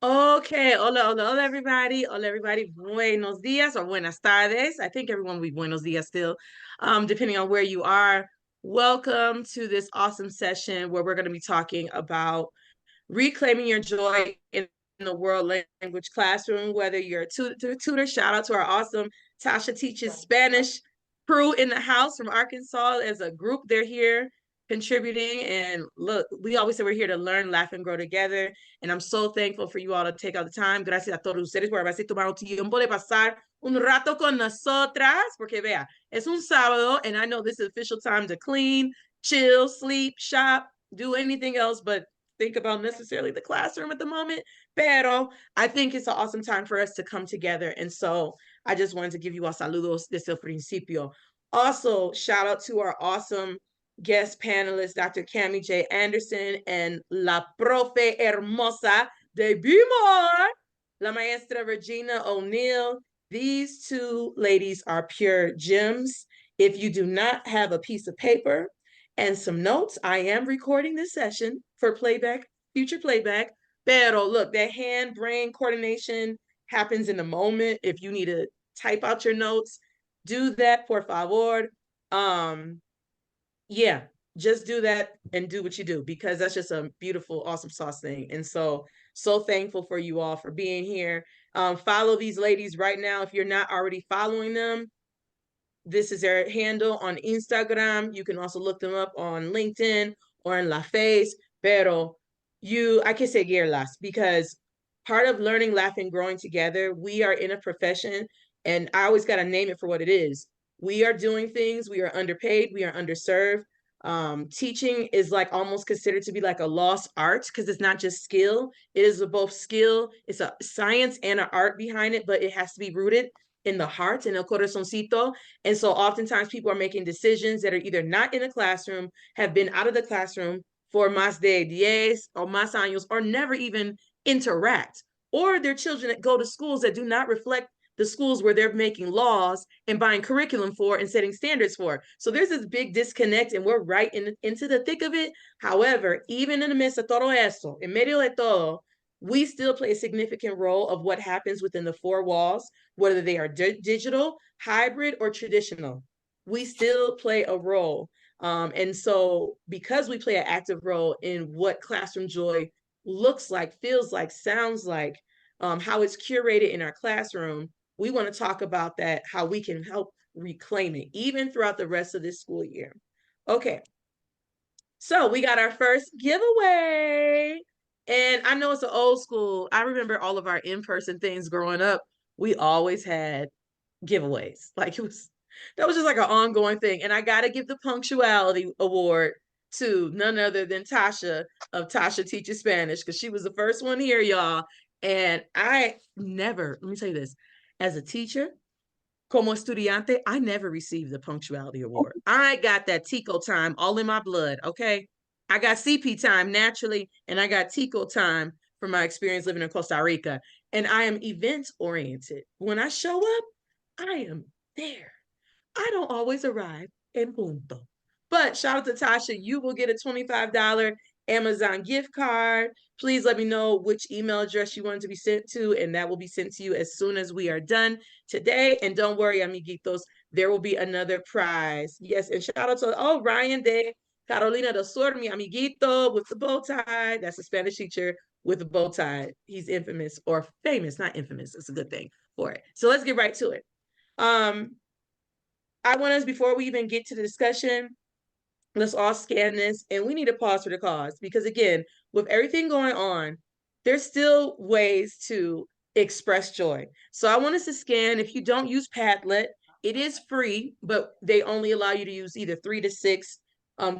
Okay, hola, hola, hola, everybody. Hola, everybody. Buenos días or buenas tardes. I think everyone will be buenos dias still, depending on where you are. Welcome to this awesome session where we're going to be talking about reclaiming your joy in the world language classroom, whether you're a tutor, shout out to our awesome Tasha Teaches Spanish crew in the house from Arkansas. As a group, they're here contributing. And look, we always say we're here to learn, laugh, and grow together. And I'm so thankful for you all to take out the time. Gracias a todos ustedes por haberse tomado tiempo de pasar un rato con nosotras, porque vea, es un sábado, and I know this is official time to clean, chill, sleep, shop, do anything else but think about necessarily the classroom at the moment. Pero I think it's an awesome time for us to come together. And so I just wanted to give you all saludos desde el principio. Also, shout out to our awesome guest panelists, Dr. Cami J. Anderson and La Profe Hermosa de Bimor, La Maestra Regina O'Neill. These two ladies are pure gems. If you do not have a piece of paper and some notes, I am recording this session for playback, future playback. Pero look, that hand-brain coordination happens in the moment. If you need to type out your notes, do that, por favor. Yeah, just do that and do what you do, because that's just a beautiful, awesome sauce thing. And so thankful for you all for being here. Follow these ladies right now if you're not already following them. This is their handle on Instagram. You can also look them up on LinkedIn or in La Face. Pero I can say seguirlas, because part of learning, laughing, growing together, we are in a profession, and I always got to name it for what it is. We are doing things, we are underpaid, we are underserved. Teaching is like almost considered to be like a lost art, because it's not just skill. It is both skill, it's a science and an art behind it, but it has to be rooted in the heart, in el corazoncito. And so oftentimes people are making decisions that are either not in the classroom, have been out of the classroom for más de 10 or más años, or never even interact. Or their children that go to schools that do not reflect the schools where they're making laws and buying curriculum for and setting standards for. So there's this big disconnect, and we're right into the thick of it. However, even in the midst of todo eso, en medio de todo, we still play a significant role of what happens within the four walls, whether they are digital, hybrid, or traditional. We still play a role. And so because we play an active role in what classroom joy looks like, feels like, sounds like, how it's curated in our classroom, we want to talk about that, how we can help reclaim it, even throughout the rest of this school year. Okay, so we got our first giveaway. And I know it's an old school. I remember all of our in-person things growing up. We always had giveaways. Like that was just like an ongoing thing. And I gotta give the punctuality award to none other than Tasha of Tasha Teaches Spanish, because she was the first one here, y'all. And I never, let me tell you this, as a teacher, como estudiante, I never received the punctuality award. I got that Tico time all in my blood, okay? I got CP time naturally, and I got Tico time from my experience living in Costa Rica. And I am event oriented. When I show up, I am there. I don't always arrive en punto. But shout out to Tasha, you will get a $25 Amazon gift card. Please let me know which email address you want it to be sent to, and that will be sent to you as soon as we are done today. And don't worry, amiguitos, there will be another prize. Yes, and shout out to, Ryan de Carolina del Sur, mi amiguito with the bow tie. That's a Spanish teacher with a bow tie. He's infamous, or famous, not infamous. It's a good thing for it. So let's get right to it. I want us, before we even get to the discussion, let's all scan this, and we need to pause for the cause, because again, with everything going on, there's still ways to express joy. So I want us to scan. If you don't use Padlet, it is free, but they only allow you to use either 3 to 6,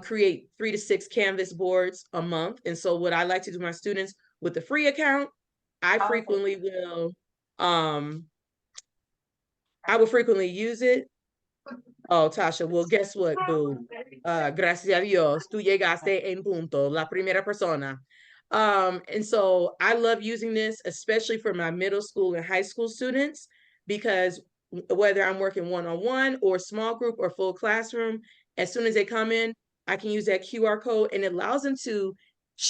create 3 to 6 Canvas boards a month. And so what I like to do with my students with the free account, I frequently will, I will frequently use it. Oh, Tasha, well, guess what, boo? Gracias a Dios, tú llegaste en punto, la primera persona. And so I love using this, especially for my middle school and high school students, because whether I'm working one-on-one or small group or full classroom, as soon as they come in, I can use that QR code, and it allows them to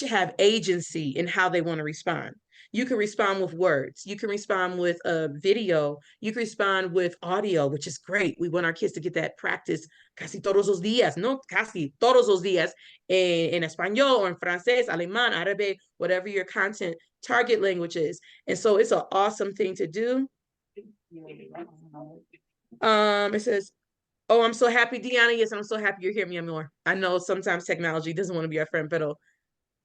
have agency in how they want to respond. You can respond with words. You can respond with a video. You can respond with audio, which is great. We want our kids to get that practice casi todos los días, no casi todos los días, en español or in francés, alemán, árabe, whatever your content target language is. And so it's an awesome thing to do. It says, oh, I'm so happy, Deanna. Yes, I'm so happy you're here, mi amor. I know sometimes technology doesn't want to be our friend, pero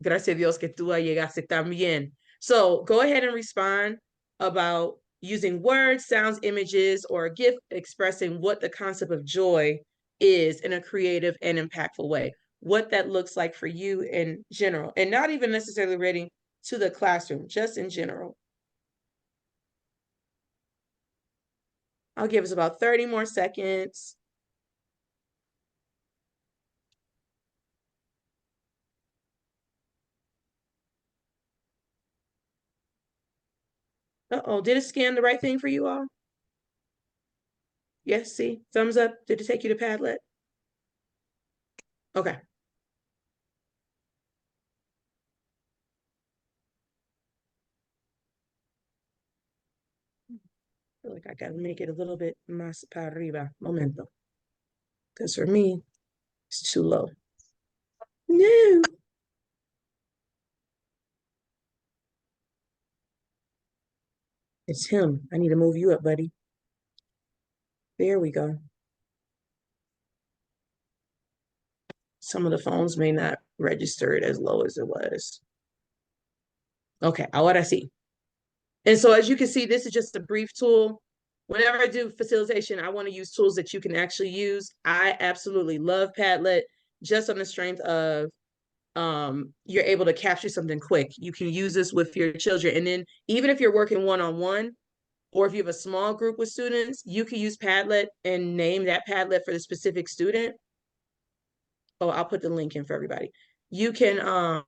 gracias a Dios que tú llegaste también. So go ahead and respond about using words, sounds, images, or a GIF expressing what the concept of joy is in a creative and impactful way. What that looks like for you in general, and not even necessarily relating to the classroom, just in general. I'll give us about 30 more seconds. Uh-oh, did it scan the right thing for you all? Yes, see, thumbs up. Did it take you to Padlet? Okay. I feel like I gotta make it a little bit más para arriba. Momento. Because for me, it's too low. No. It's him. I need to move you up, buddy. There we go. Some of the phones may not register it as low as it was. Okay, ahora sí. And so as you can see, this is just a brief tool. Whenever I do facilitation, I want to use tools that you can actually use. I absolutely love Padlet just on the strength of you're able to capture something quick. You can use this with your children. And then even if you're working one-on-one, or if you have a small group with students, you can use Padlet and name that Padlet for the specific student. Oh, I'll put the link in for everybody. You can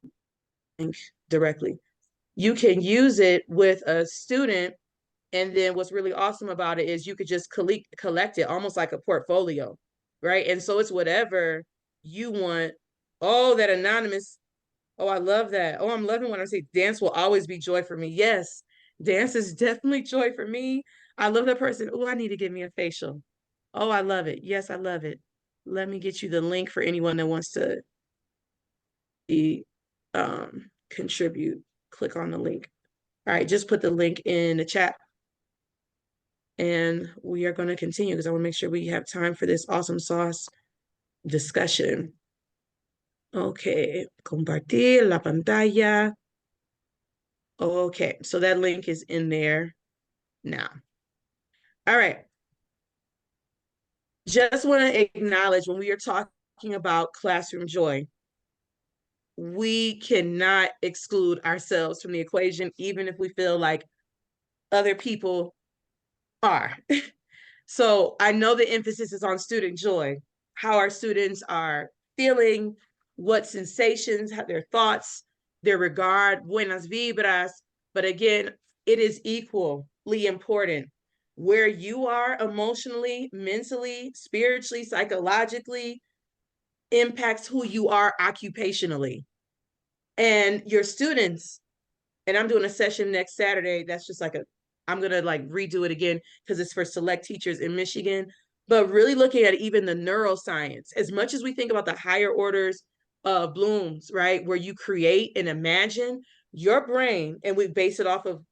link directly. You can use it with a student, and then what's really awesome about it is you could just collect it almost like a portfolio, right? And so it's whatever you want. Oh, that anonymous. Oh, I love that. Oh, I'm loving when I say dance will always be joy for me. Yes, dance is definitely joy for me. I love that person. Oh, I need to give me a facial. Oh, I love it. Yes, I love it. Let me get you the link for anyone that wants to contribute. Click on the link. All right, just put the link in the chat. And we are going to continue because I want to make sure we have time for this awesome sauce discussion. Okay, compartir la pantalla. Okay, so that link is in there now. All right. Just want to acknowledge when we are talking about classroom joy, we cannot exclude ourselves from the equation, even if we feel like other people are. So I know the emphasis is on student joy, how our students are feeling, what sensations, their thoughts, their regard, buenas vibras. But again, it is equally important where you are emotionally, mentally, spiritually, psychologically impacts who you are occupationally. And your students, and I'm doing a session next Saturday. That's just like I'm going to like redo it again because it's for select teachers in Michigan, but really looking at even the neuroscience, as much as we think about the higher orders of Bloom's, right? Where you create and imagine your brain, and we base it off of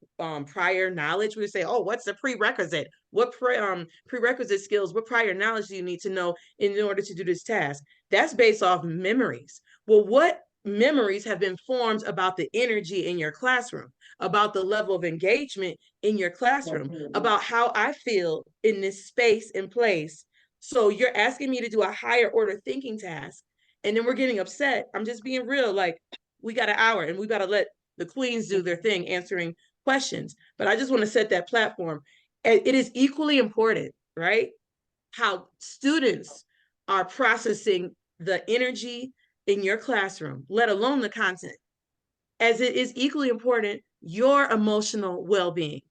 prior knowledge. We say, oh, what's the prerequisite? What prerequisite skills, what prior knowledge do you need to know in order to do this task? That's based off memories. Well, what memories have been formed about the energy in your classroom, about the level of engagement in your classroom, about how I feel in this space and place. So you're asking me to do a higher order thinking task, and then we're getting upset. I'm just being real. Like, we got an hour and we got to let the queens do their thing, answering questions. But I just want to set that platform. It is equally important, right? How students are processing the energy in your classroom, let alone the content, as it is equally important your emotional well-being.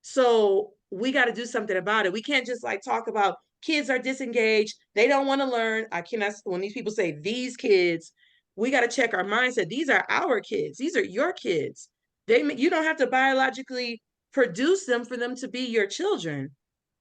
So we got to do something about it. We can't just like talk about kids are disengaged, they don't want to learn. I cannot, when these people say these kids, we got to check our mindset. These are our kids, these are your kids. You don't have to biologically produce them for them to be your children.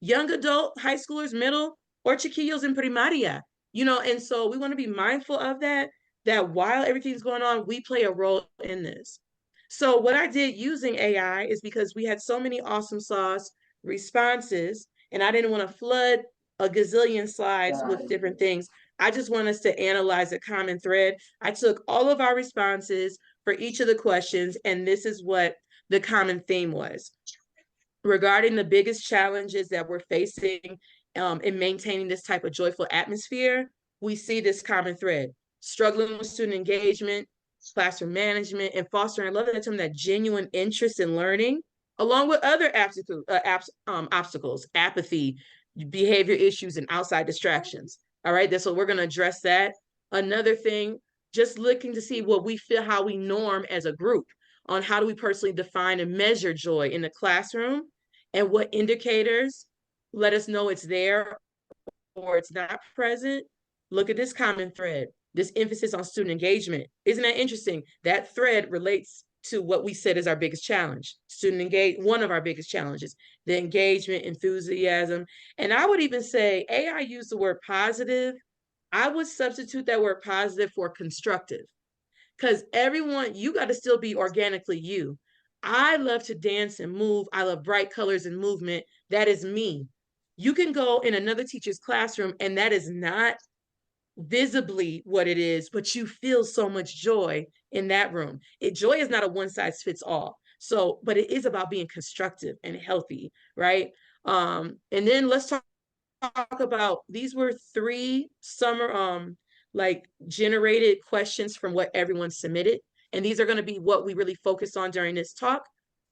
Young adult, high schoolers, middle, or chiquillos in primaria, and so we want to be mindful of that while everything's going on, we play a role in this. So what I did using AI is because we had so many awesome sauce responses, and I didn't want to flood a gazillion slides with different things. I just want us to analyze a common thread. I took all of our responses for each of the questions, and this is what the common theme was. Regarding the biggest challenges that we're facing in maintaining this type of joyful atmosphere, we see this common thread: struggling with student engagement, classroom management, and fostering, I love that term, that genuine interest in learning, along with other obstacles, apathy, behavior issues, and outside distractions. All right, that's what we're going to address that. Another thing, just looking to see what we feel, how we norm as a group on how do we personally define and measure joy in the classroom, and what indicators let us know it's there or it's not present. Look at this common thread, this emphasis on student engagement. Isn't that interesting? That thread relates to what we said is our biggest challenge. One of our biggest challenges, the engagement, enthusiasm. And I would even say AI used the word positive. I would substitute that word positive for constructive, because everyone, you got to still be organically you. I love to dance and move. I love bright colors and movement. That is me. You can go in another teacher's classroom and that is not visibly what it is, but you feel so much joy in that room. Joy is not a one size fits all. So, but it is about being constructive and healthy, right? And then let's talk about, these were 3 summer like generated questions from what everyone submitted, and these are going to be what we really focus on during this talk.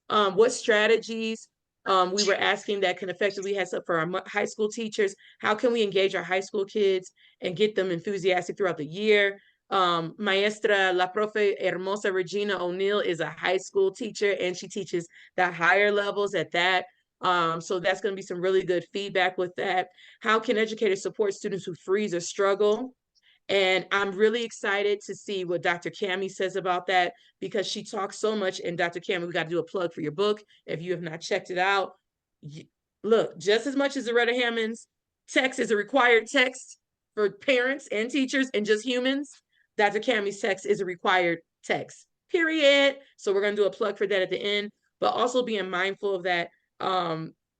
What strategies we were asking that can effectively have for our high school teachers? How can we engage our high school kids and get them enthusiastic throughout the year? Maestra La Profe Hermosa Regina O'Neill is a high school teacher, and she teaches the higher levels at that. So that's going to be some really good feedback with that. How can educators support students who freeze or struggle? And I'm really excited to see what Dr. Cami says about that, because she talks so much. And Dr. Cami, we got to do a plug for your book. If you have not checked it out, look, just as much as Loretta Hammond's text is a required text for parents and teachers and just humans, Dr. Cami's text is a required text, period. So we're going to do a plug for that at the end, but also being mindful of that.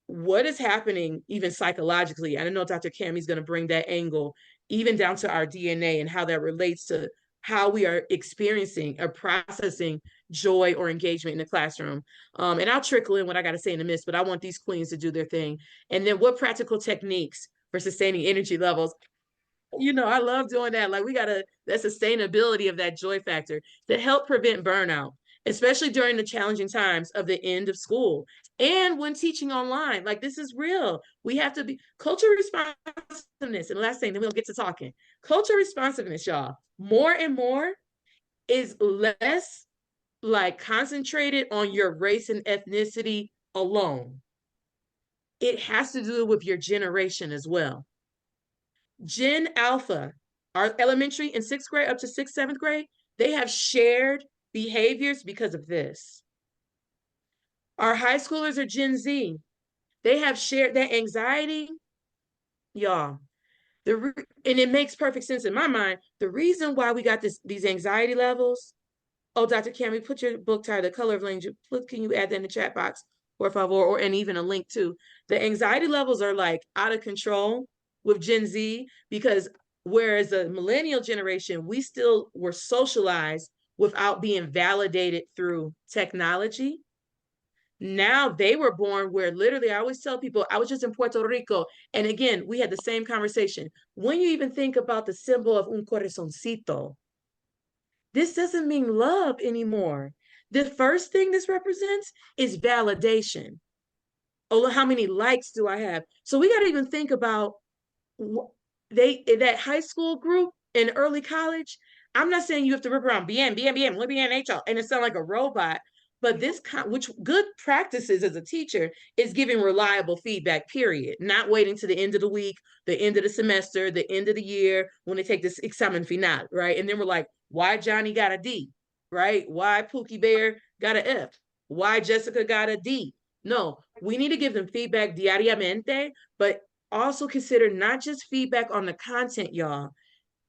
What is happening even psychologically? I know Dr. Cami's going to bring that angle even down to our DNA and how that relates to how we are experiencing or processing joy or engagement in the classroom. And I'll trickle in what I got to say in a minute, but I want these queens to do their thing. And then what practical techniques for sustaining energy levels? I love doing that. Like, we got to, that sustainability of that joy factor to help prevent burnout, especially during the challenging times of the end of school and when teaching online. Like, this is real. We have to be culture responsiveness. And last thing, then we'll get to talking. Culture responsiveness, y'all, more and more is less like concentrated on your race and ethnicity alone. It has to do with your generation as well. Gen Alpha, our elementary and 6th grade up to 6th, 7th grade, they have shared behaviors because of this. Our high schoolers are Gen Z. They have shared that anxiety, y'all. And it makes perfect sense in my mind. The reason why we got these anxiety levels. Oh, Dr. Cami, put your book title, The Color of Language. Can you add that in the chat box, por favor? And even a link to the anxiety levels are like out of control with Gen Z, because whereas the millennial generation, we still were socialized without being validated through technology. Now they were born where literally, I always tell people, I was just in Puerto Rico. And again, we had the same conversation. When you even think about the symbol of un corazoncito, this doesn't mean love anymore. The first thing this represents is validation. Oh, look, how many likes do I have? So we got to even think about that high school group in early college. I'm not saying you have to rip around bien, and it sound like a robot. But which good practices as a teacher is giving reliable feedback, period. Not waiting to the end of the week, the end of the semester, the end of the year when they take this examen final, right? And then we're like, why Johnny got a D, right? Why Pookie Bear got an F? Why Jessica got a D? No, we need to give them feedback diariamente, but also consider not just feedback on the content, y'all.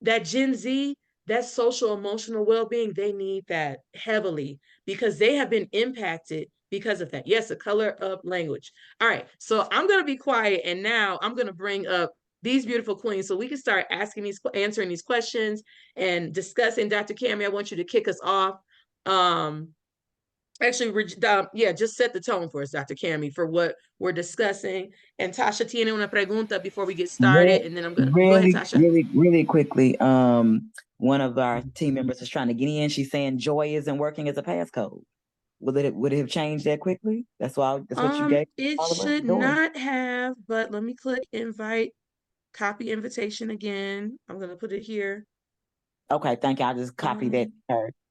That Gen Z, that social emotional well-being, they need that heavily because they have been impacted because of that. Yes, the color of language. All right, so I'm going to be quiet, and now I'm going to bring up these beautiful queens so we can start answering these questions and discussing. Dr. Cami, I want you to kick us off. Actually, yeah, just set the tone for us, Dr. Cami, for what we're discussing. And Tasha tiene una pregunta before we get started, and then I'm gonna go ahead, Tasha. Really quickly. One of our team members is trying to get in. She's saying Joy isn't working as a passcode. Would it have changed that quickly? That's what you gave. It should not have, but let me click invite, copy invitation again. I'm gonna put it here. Okay, thank you. I'll just copy that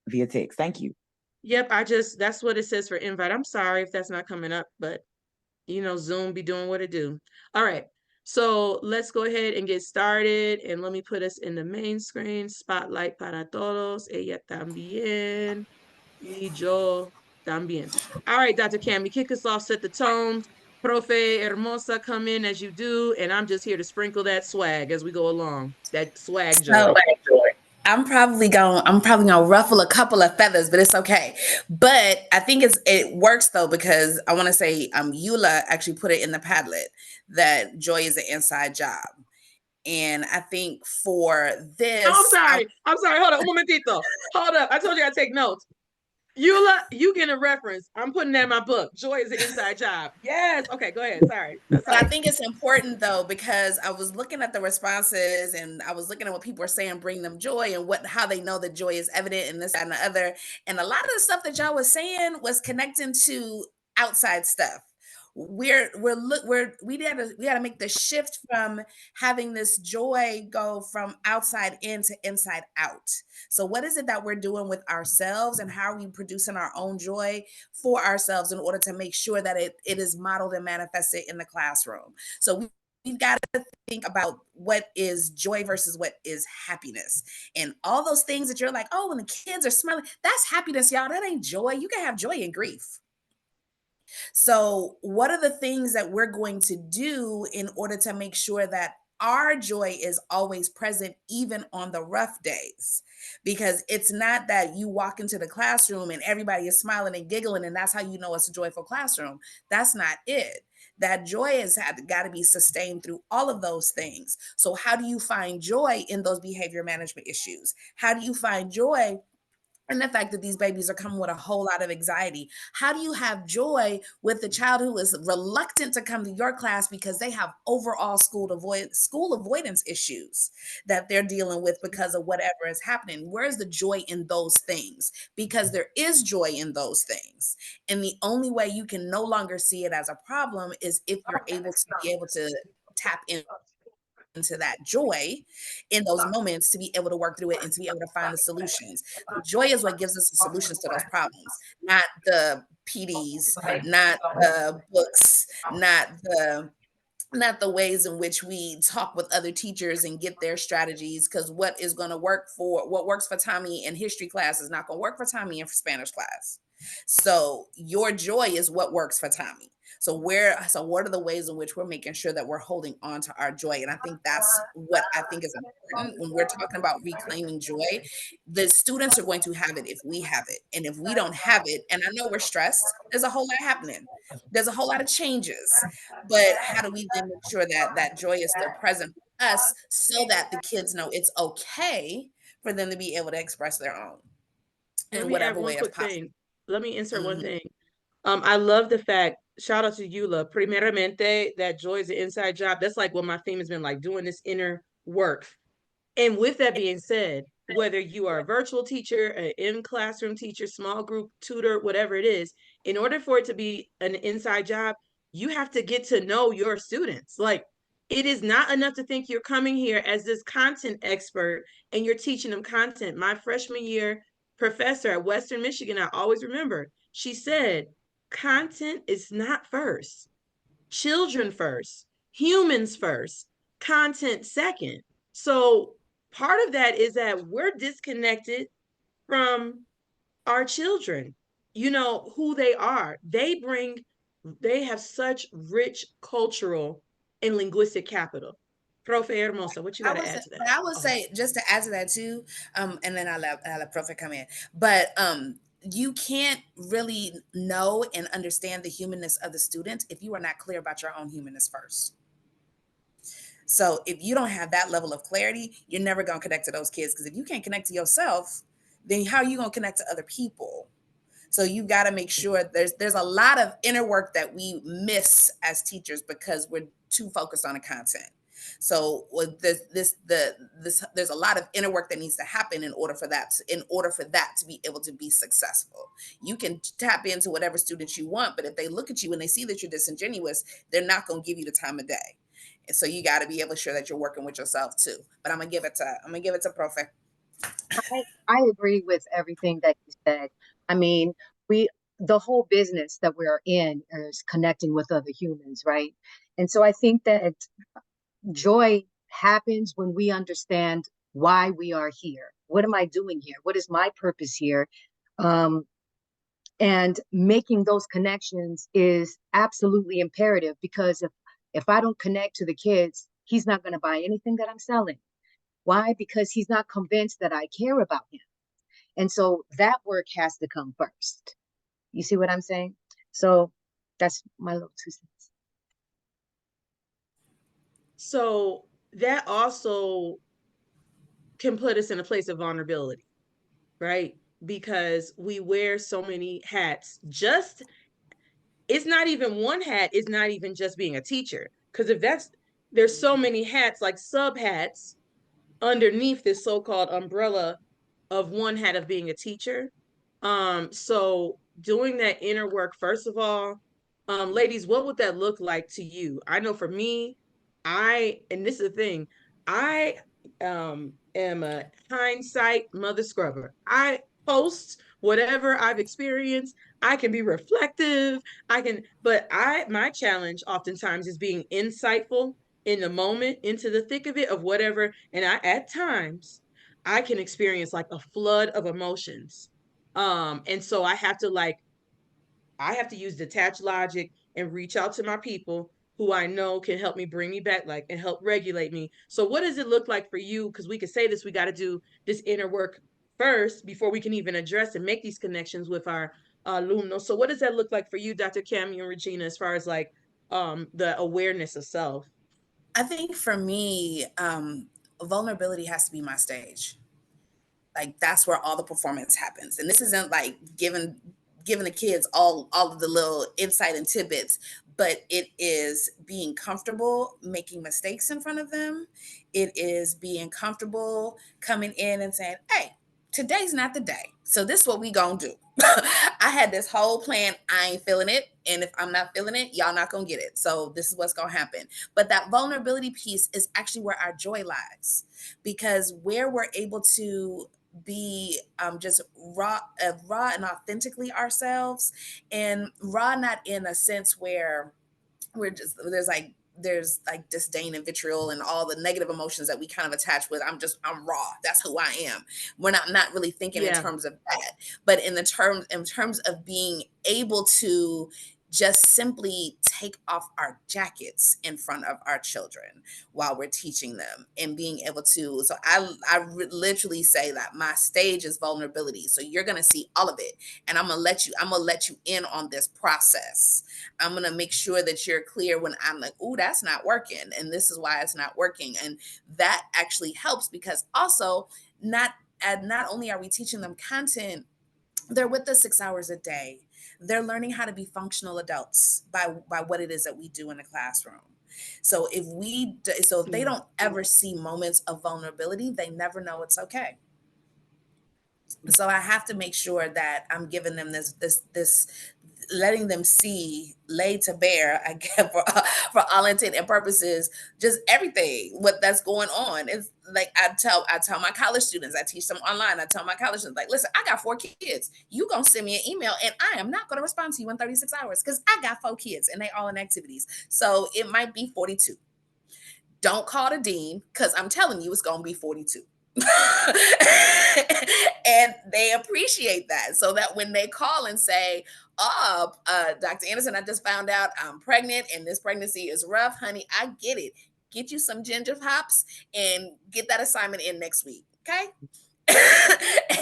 via text. Thank you. Yep, that's what it says for invite. I'm sorry if that's not coming up, but you know, Zoom be doing what it do. All right, so let's go ahead and get started. And let me put us in the main screen. Spotlight para todos. Ella también. Y yo también. All right, Dr. Cami, kick us off, set the tone. Profe Hermosa, come in as you do, and I'm just here to sprinkle that swag as we go along. That swag joy. I'm probably gonna ruffle a couple of feathers, but it's okay. But I think it works though, because I want to say Eula actually put it in the Padlet that joy is an inside job. And I think for this, I'm sorry. Hold on, un momentito. Hold up. I told you I take notes. Eula, you get a reference. I'm putting that in my book. Joy is an inside job. Yes. Okay, go ahead. Sorry. But I think it's important though, because I was looking at the responses and I was looking at what people are saying, bring them joy, and how they know that joy is evident in this and the other. And a lot of the stuff that y'all was saying was connecting to outside stuff. We gotta make the shift from having this joy go from outside in to inside out. So what is it that we're doing with ourselves, and how are we producing our own joy for ourselves in order to make sure that it is modeled and manifested in the classroom? So we've got to think about what is joy versus what is happiness, and all those things that you're like, oh, when the kids are smiling, that's happiness, y'all. That ain't joy. You can have joy in grief. So, what are the things that we're going to do in order to make sure that our joy is always present, even on the rough days? Because it's not that you walk into the classroom and everybody is smiling and giggling, and that's how you know it's a joyful classroom. That's not it. That joy has got to be sustained through all of those things. So, how do you find joy in those behavior management issues? How do you find joy and the fact that these babies are coming with a whole lot of anxiety? How do you have joy with the child who is reluctant to come to your class because they have overall school avoidance issues that they're dealing with because of whatever is happening? Where's the joy in those things? Because there is joy in those things. And the only way you can no longer see it as a problem is if you're able to tap into that joy in those moments, to be able to work through it and to be able to find the solutions. The joy is what gives us the solutions to those problems, not the PDs, not the books, not the ways in which we talk with other teachers and get their strategies, because what works for Tommy in history class is not going to work for Tommy in Spanish class. So your joy is what works for Tommy. So what are the ways in which we're making sure that we're holding on to our joy? And I think that's what I think is important when we're talking about reclaiming joy. The students are going to have it if we have it. And if we don't have it, and I know we're stressed, there's a whole lot happening. There's a whole lot of changes. But how do we then make sure that that joy is still present for us, so that the kids know it's okay for them to be able to express their own in whatever way is possible? Let me insert one thing. I love the fact, shout out to Eula, primeramente, that joy is an inside job. That's like what my theme has been, like doing this inner work. And with that being said, whether you are a virtual teacher, an in-classroom teacher, small group tutor, whatever it is, in order for it to be an inside job, you have to get to know your students. Like, it is not enough to think you're coming here as this content expert and you're teaching them content. My freshman year professor at Western Michigan, I always remember, she said, content is not first. Children first, humans first, content second. So part of that is that we're disconnected from our children. you know, who they are. They have such rich cultural and linguistic capital. Profe Hermosa, what you got to add to that? I would Oh, say, just to add to that too, and then I'll let Profe come in. But you can't really know and understand the humanness of the student if you are not clear about your own humanness first. So if you don't have that level of clarity, you're never going to connect to those kids, because if you can't connect to yourself, then how are you going to connect to other people? So you got to make sure there's a lot of inner work that we miss as teachers because we're too focused on the content. So with there's a lot of inner work that needs to happen in order for that to be able to be successful. You can tap into whatever students you want, but if they look at you and they see that you're disingenuous, they're not going to give you the time of day. And so you got to be able to sure that you're working with yourself too. But I'm gonna give it to Profe. I agree with everything that you said. I mean, the whole business that we're in is connecting with other humans, right? And so I think that joy happens when we understand why we are here. What am I doing here? What is my purpose here? Um, and making those connections is absolutely imperative, because if I don't connect to the kids, he's not going to buy anything that I'm selling. Why? Because he's not convinced that I care about him. And so that work has to come first. You see what I'm saying? So that's my little 2 cents. so that also can put us in a place of vulnerability, right? Because we wear so many hats. Just it's not even one hat, it's not even just being a teacher. Because if that's there's so many hats, like sub hats underneath this so-called umbrella of one hat of being a teacher. So doing that inner work, first of all, ladies, what would that look like to you? I know for me, and this is the thing, I am a hindsight mother scrubber. I post whatever I've experienced. I can be reflective. But my challenge oftentimes is being insightful in the moment, into the thick of it of whatever. And at times, I can experience like a flood of emotions. And so I have to use detached logic and reach out to my people who I know can help me bring me back, like, and help regulate me. So what does it look like for you? Because we could say this, we got to do this inner work first before we can even address and make these connections with our alumnos. So what does that look like for you, Dr. Cami and Regina, as far as like the awareness of self? I think for me, vulnerability has to be my stage. Like that's where all the performance happens. And this isn't like giving the kids all of the little insight and tidbits, but it is being comfortable making mistakes in front of them. It is being comfortable coming in and saying, hey, today's not the day. So this is what we gonna do. I had this whole plan. I ain't feeling it. And if I'm not feeling it, y'all not gonna get it. So this is what's gonna happen. But that vulnerability piece is actually where our joy lies, because where we're able to be just raw and authentically ourselves, and raw not in a sense where there's like disdain and vitriol and all the negative emotions that we kind of attach with I'm raw, that's who I am. We're not really thinking in terms of that, but in terms of being able to just simply take off our jackets in front of our children while we're teaching them, and being able to, so I literally say that my stage is vulnerability. So you're going to see all of it, and I'm going to let you in on this process. I'm going to make sure that you're clear when I'm like, "Ooh, that's not working, and this is why it's not working." And that actually helps, because also not only are we teaching them content, they're with us 6 hours a day. They're learning how to be functional adults by what it is that we do in the classroom. So if they don't ever see moments of vulnerability, they never know it's okay. So I have to make sure that I'm giving them this letting them see, lay to bear, I guess, for all intent and purposes, just everything what that's going on. It's like I tell my college students, I teach them online. I tell my college students, like, listen, I got 4 kids. You gonna send me an email, and I am not gonna respond to you in 36 hours because I got 4 kids and they all in activities. So it might be 42. Don't call the dean, because I'm telling you it's gonna be 42. And they appreciate that, so that when they call and say, oh, Dr. Anderson, I just found out I'm pregnant and this pregnancy is rough, honey, I get it. Get you some ginger hops and get that assignment in next week. Okay.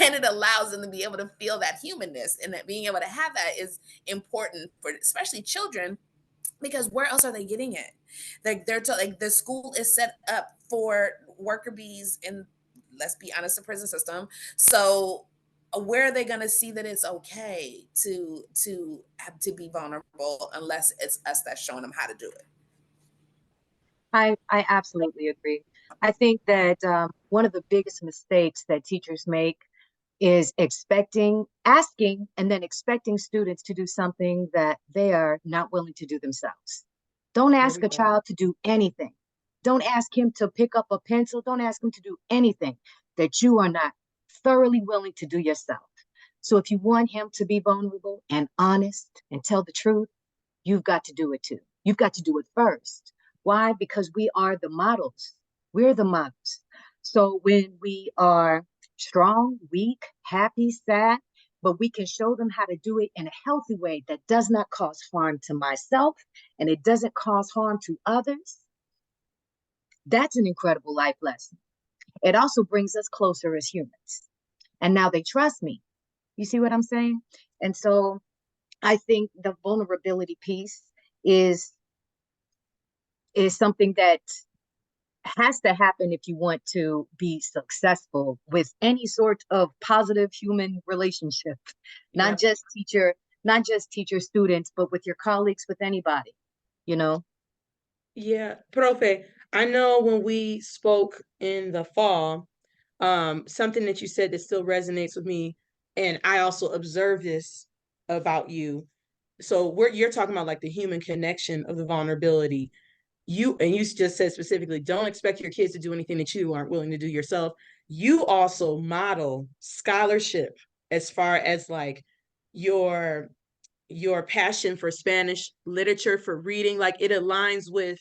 And it allows them to be able to feel that humanness, and that being able to have that is important for especially children, because where else are they getting it? Like like the school is set up for worker bees in, let's be honest, the prison system. So where are they going to see that it's okay to have to be vulnerable unless it's us that's showing them how to do it? I absolutely agree. I think that one of the biggest mistakes that teachers make is asking, and then expecting students to do something that they are not willing to do themselves. Don't There ask we a go. child to do anything. Don't ask him to pick up a pencil. Don't ask him to do anything that you are not thoroughly willing to do yourself. So if you want him to be vulnerable and honest and tell the truth, you've got to do it too. You've got to do it first. Why? Because we are the models. We're the models. So when we are strong, weak, happy, sad, but we can show them how to do it in a healthy way that does not cause harm to myself and it doesn't cause harm to others, that's an incredible life lesson. It also brings us closer as humans. And now they trust me. You see what I'm saying? And so I think the vulnerability piece is something that has to happen if you want to be successful with any sort of positive human relationship, Yeah. not just teacher students, but with your colleagues, with anybody, you know. Yeah, Profe, I know when we spoke in the fall, something that you said that still resonates with me, and I also observed this about you. So you're talking about like the human connection of the vulnerability. You just said specifically, don't expect your kids to do anything that you aren't willing to do yourself. You also model scholarship as far as like your your passion for Spanish literature, for reading, like it aligns with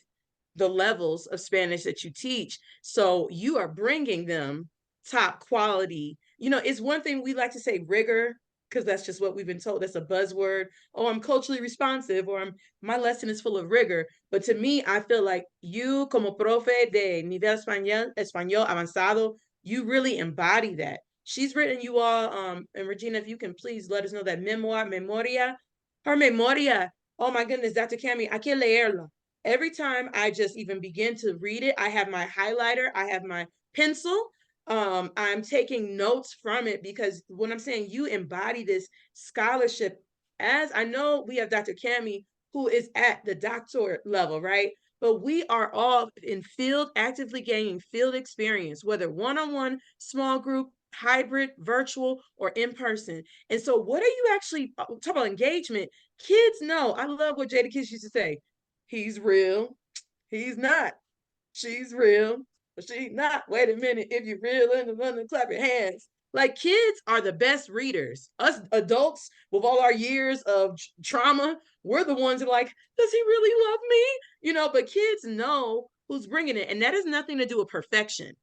the levels of Spanish that you teach. So you are bringing them top quality. You know, it's one thing we like to say rigor, because that's just what we've been told. That's a buzzword. Oh, I'm culturally responsive, or my lesson is full of rigor. But to me, I feel like you, como profe de nivel español avanzado, you really embody that. She's written you all, and Regina, if you can please let us know that memoria, her memoria. Oh my goodness, Dr. Cami, I can leerla. Every time I just even begin to read it, I have my highlighter, I have my pencil. I'm taking notes from it, because when I'm saying you embody this scholarship, as I know we have Dr. Cami, who is at the doctorate level, right? But we are all in field, actively gaining field experience, whether one-on-one, small group, hybrid, virtual, or in person. And so what are you actually talk about engagement? Kids know. I love what Jada Kids used to say. He's real. He's not. She's real. She's not. Wait a minute. If you're real in the London, clap your hands. Like kids are the best readers. Us adults, with all our years of trauma, we're the ones that are like, does he really love me? You know, but kids know who's bringing it. And that has nothing to do with perfection.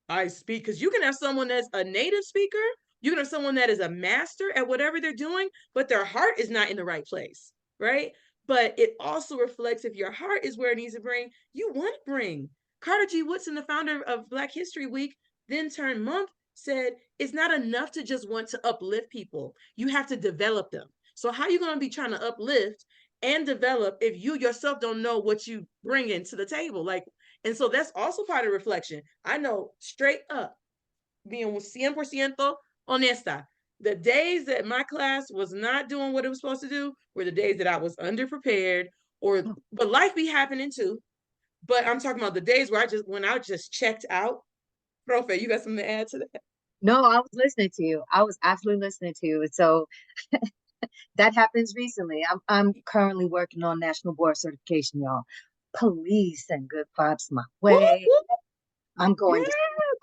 I speak, because you can have someone that's a native speaker, you can have someone that is a master at whatever they're doing, but their heart is not in the right place, right? But it also reflects, if your heart is where it needs to bring, you want to bring. Carter G. Woodson, the founder of Black History Week, then turned monk, said it's not enough to just want to uplift people. You have to develop them. So how are you going to be trying to uplift and develop if you yourself don't know what you bring into the table? Like, and so that's also part of reflection. I know straight up, being 100% honesta, the days that my class was not doing what it was supposed to do were the days that I was underprepared, or, but life be happening too. But I'm talking about the days where when I just checked out. Profe, you got something to add to that? No, I was listening to you. I was absolutely listening to you. And so that happens recently. I'm currently working on national board certification, y'all. Please send good vibes my way. I'm going to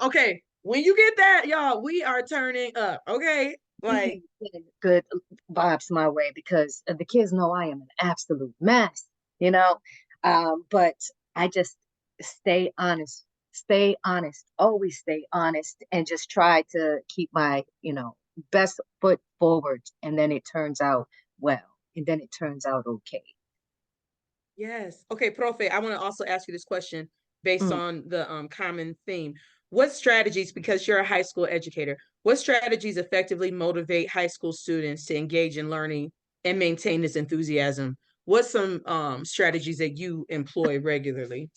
Okay, when you get that, y'all, we are turning up. Okay, like send good vibes my way, because the kids know I am an absolute mess, you know. But I just stay honest, stay honest, always stay honest, and just try to keep my, best foot forward. And then it turns out well, and then it turns out okay. Yes. Okay, Profe, I want to also ask you this question based Mm. on the common theme. What strategies, because you're a high school educator, what strategies effectively motivate high school students to engage in learning and maintain this enthusiasm? What's some strategies that you employ regularly?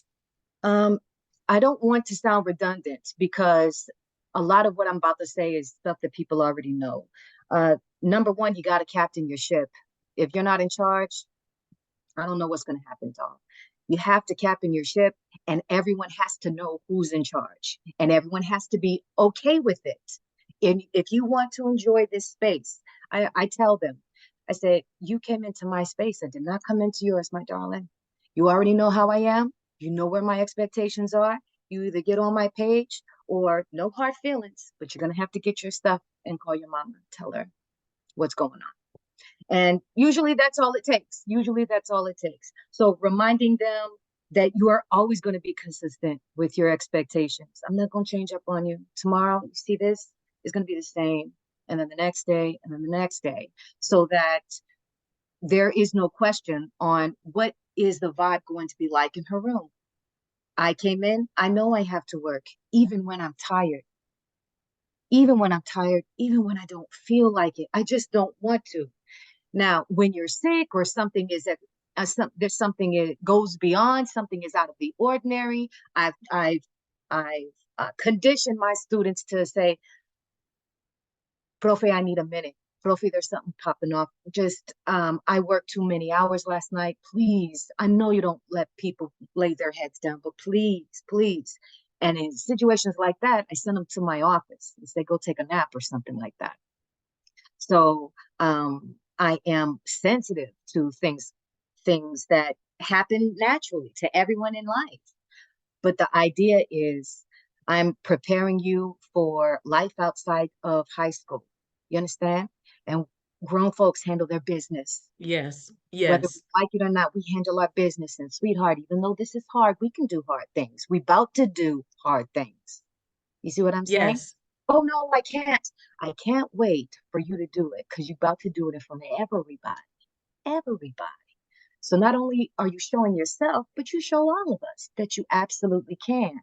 Um, I don't want to sound redundant because a lot of what I'm about to say is stuff that people already know. Number one, you got to captain your ship. If you're not in charge, I don't know what's going to happen, dog. You have to captain your ship, and everyone has to know who's in charge, and everyone has to be okay with it. And if you want to enjoy this space, I tell them, I say, you came into my space. I did not come into yours, my darling. You already know how I am. You know where my expectations are. You either get on my page or no hard feelings, but you're going to have to get your stuff and call your mama and tell her what's going on. And usually that's all it takes. Usually that's all it takes. So reminding them that you are always going to be consistent with your expectations. I'm not going to change up on you. Tomorrow, you see this is going to be the same. And then the next day, and then the next day, so that there is no question on what is the vibe going to be like in her room. I came in, I know I have to work, even when I'm tired. Even when I'm tired, even when I don't feel like it, I just don't want to. Now, when you're sick or something is there's something it goes beyond, something is out of the ordinary. I've conditioned my students to say, Profe, I need a minute. Profe, there's something popping off. Just I worked too many hours last night. Please, I know you don't let people lay their heads down, but please, please. And in situations like that, I send them to my office and say, go take a nap or something like that. So I am sensitive to things that happen naturally to everyone in life. But the idea is I'm preparing you for life outside of high school. You understand? And grown folks handle their business. Yes. Whether Yes. we like it or not, we handle our business. And sweetheart, even though this is hard, we can do hard things. We about to do hard things. You see what I'm saying? Yes. Oh no, I can't. I can't wait for you to do it because you're about to do it in front of everybody. Everybody. So not only are you showing yourself, but you show all of us that you absolutely can.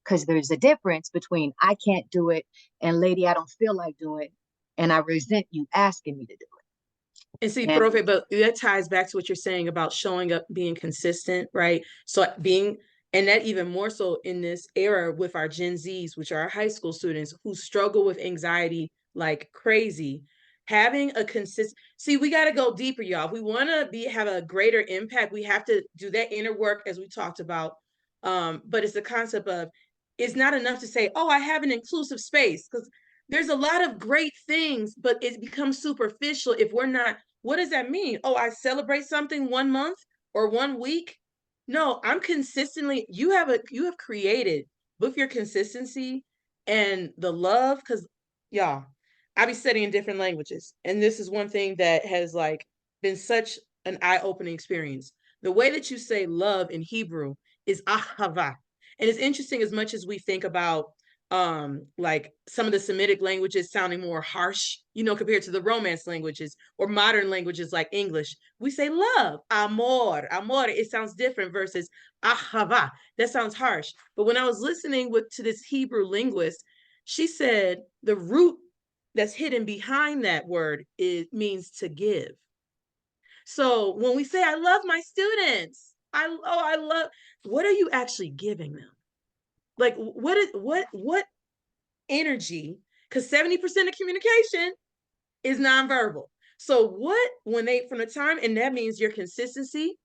Because there's a difference between I can't do it and lady, I don't feel like doing it, and I resent you asking me to do And see, it. And Profe, but that ties back to what you're saying about showing up, being consistent, right? So being, and that even more so in this era with our Gen Zs, which are our high school students who struggle with anxiety like crazy, having a see, we got to go deeper, y'all. We want to have a greater impact. We have to do that inner work as we talked about. But it's the concept of, it's not enough to say, oh, I have an inclusive space, because there's a lot of great things, but it becomes superficial if we're not. What does that mean? Oh, I celebrate something 1 month or 1 week? No, I'm consistently, you have created with your consistency and the love, because y'all, I be studying different languages. And this is one thing that has like been such an eye-opening experience. The way that you say love in Hebrew is ahava. And it's interesting, as much as we think about like some of the Semitic languages sounding more harsh, compared to the Romance languages or modern languages like English, we say love, amor, amor. It sounds different versus ahava. That sounds harsh. But when I was listening to this Hebrew linguist, she said the root that's hidden behind that word means to give. So when we say I love my students, I love, what are you actually giving them? Like what energy? Because 70% of communication is nonverbal. So when they, from the time, and that means your consistency,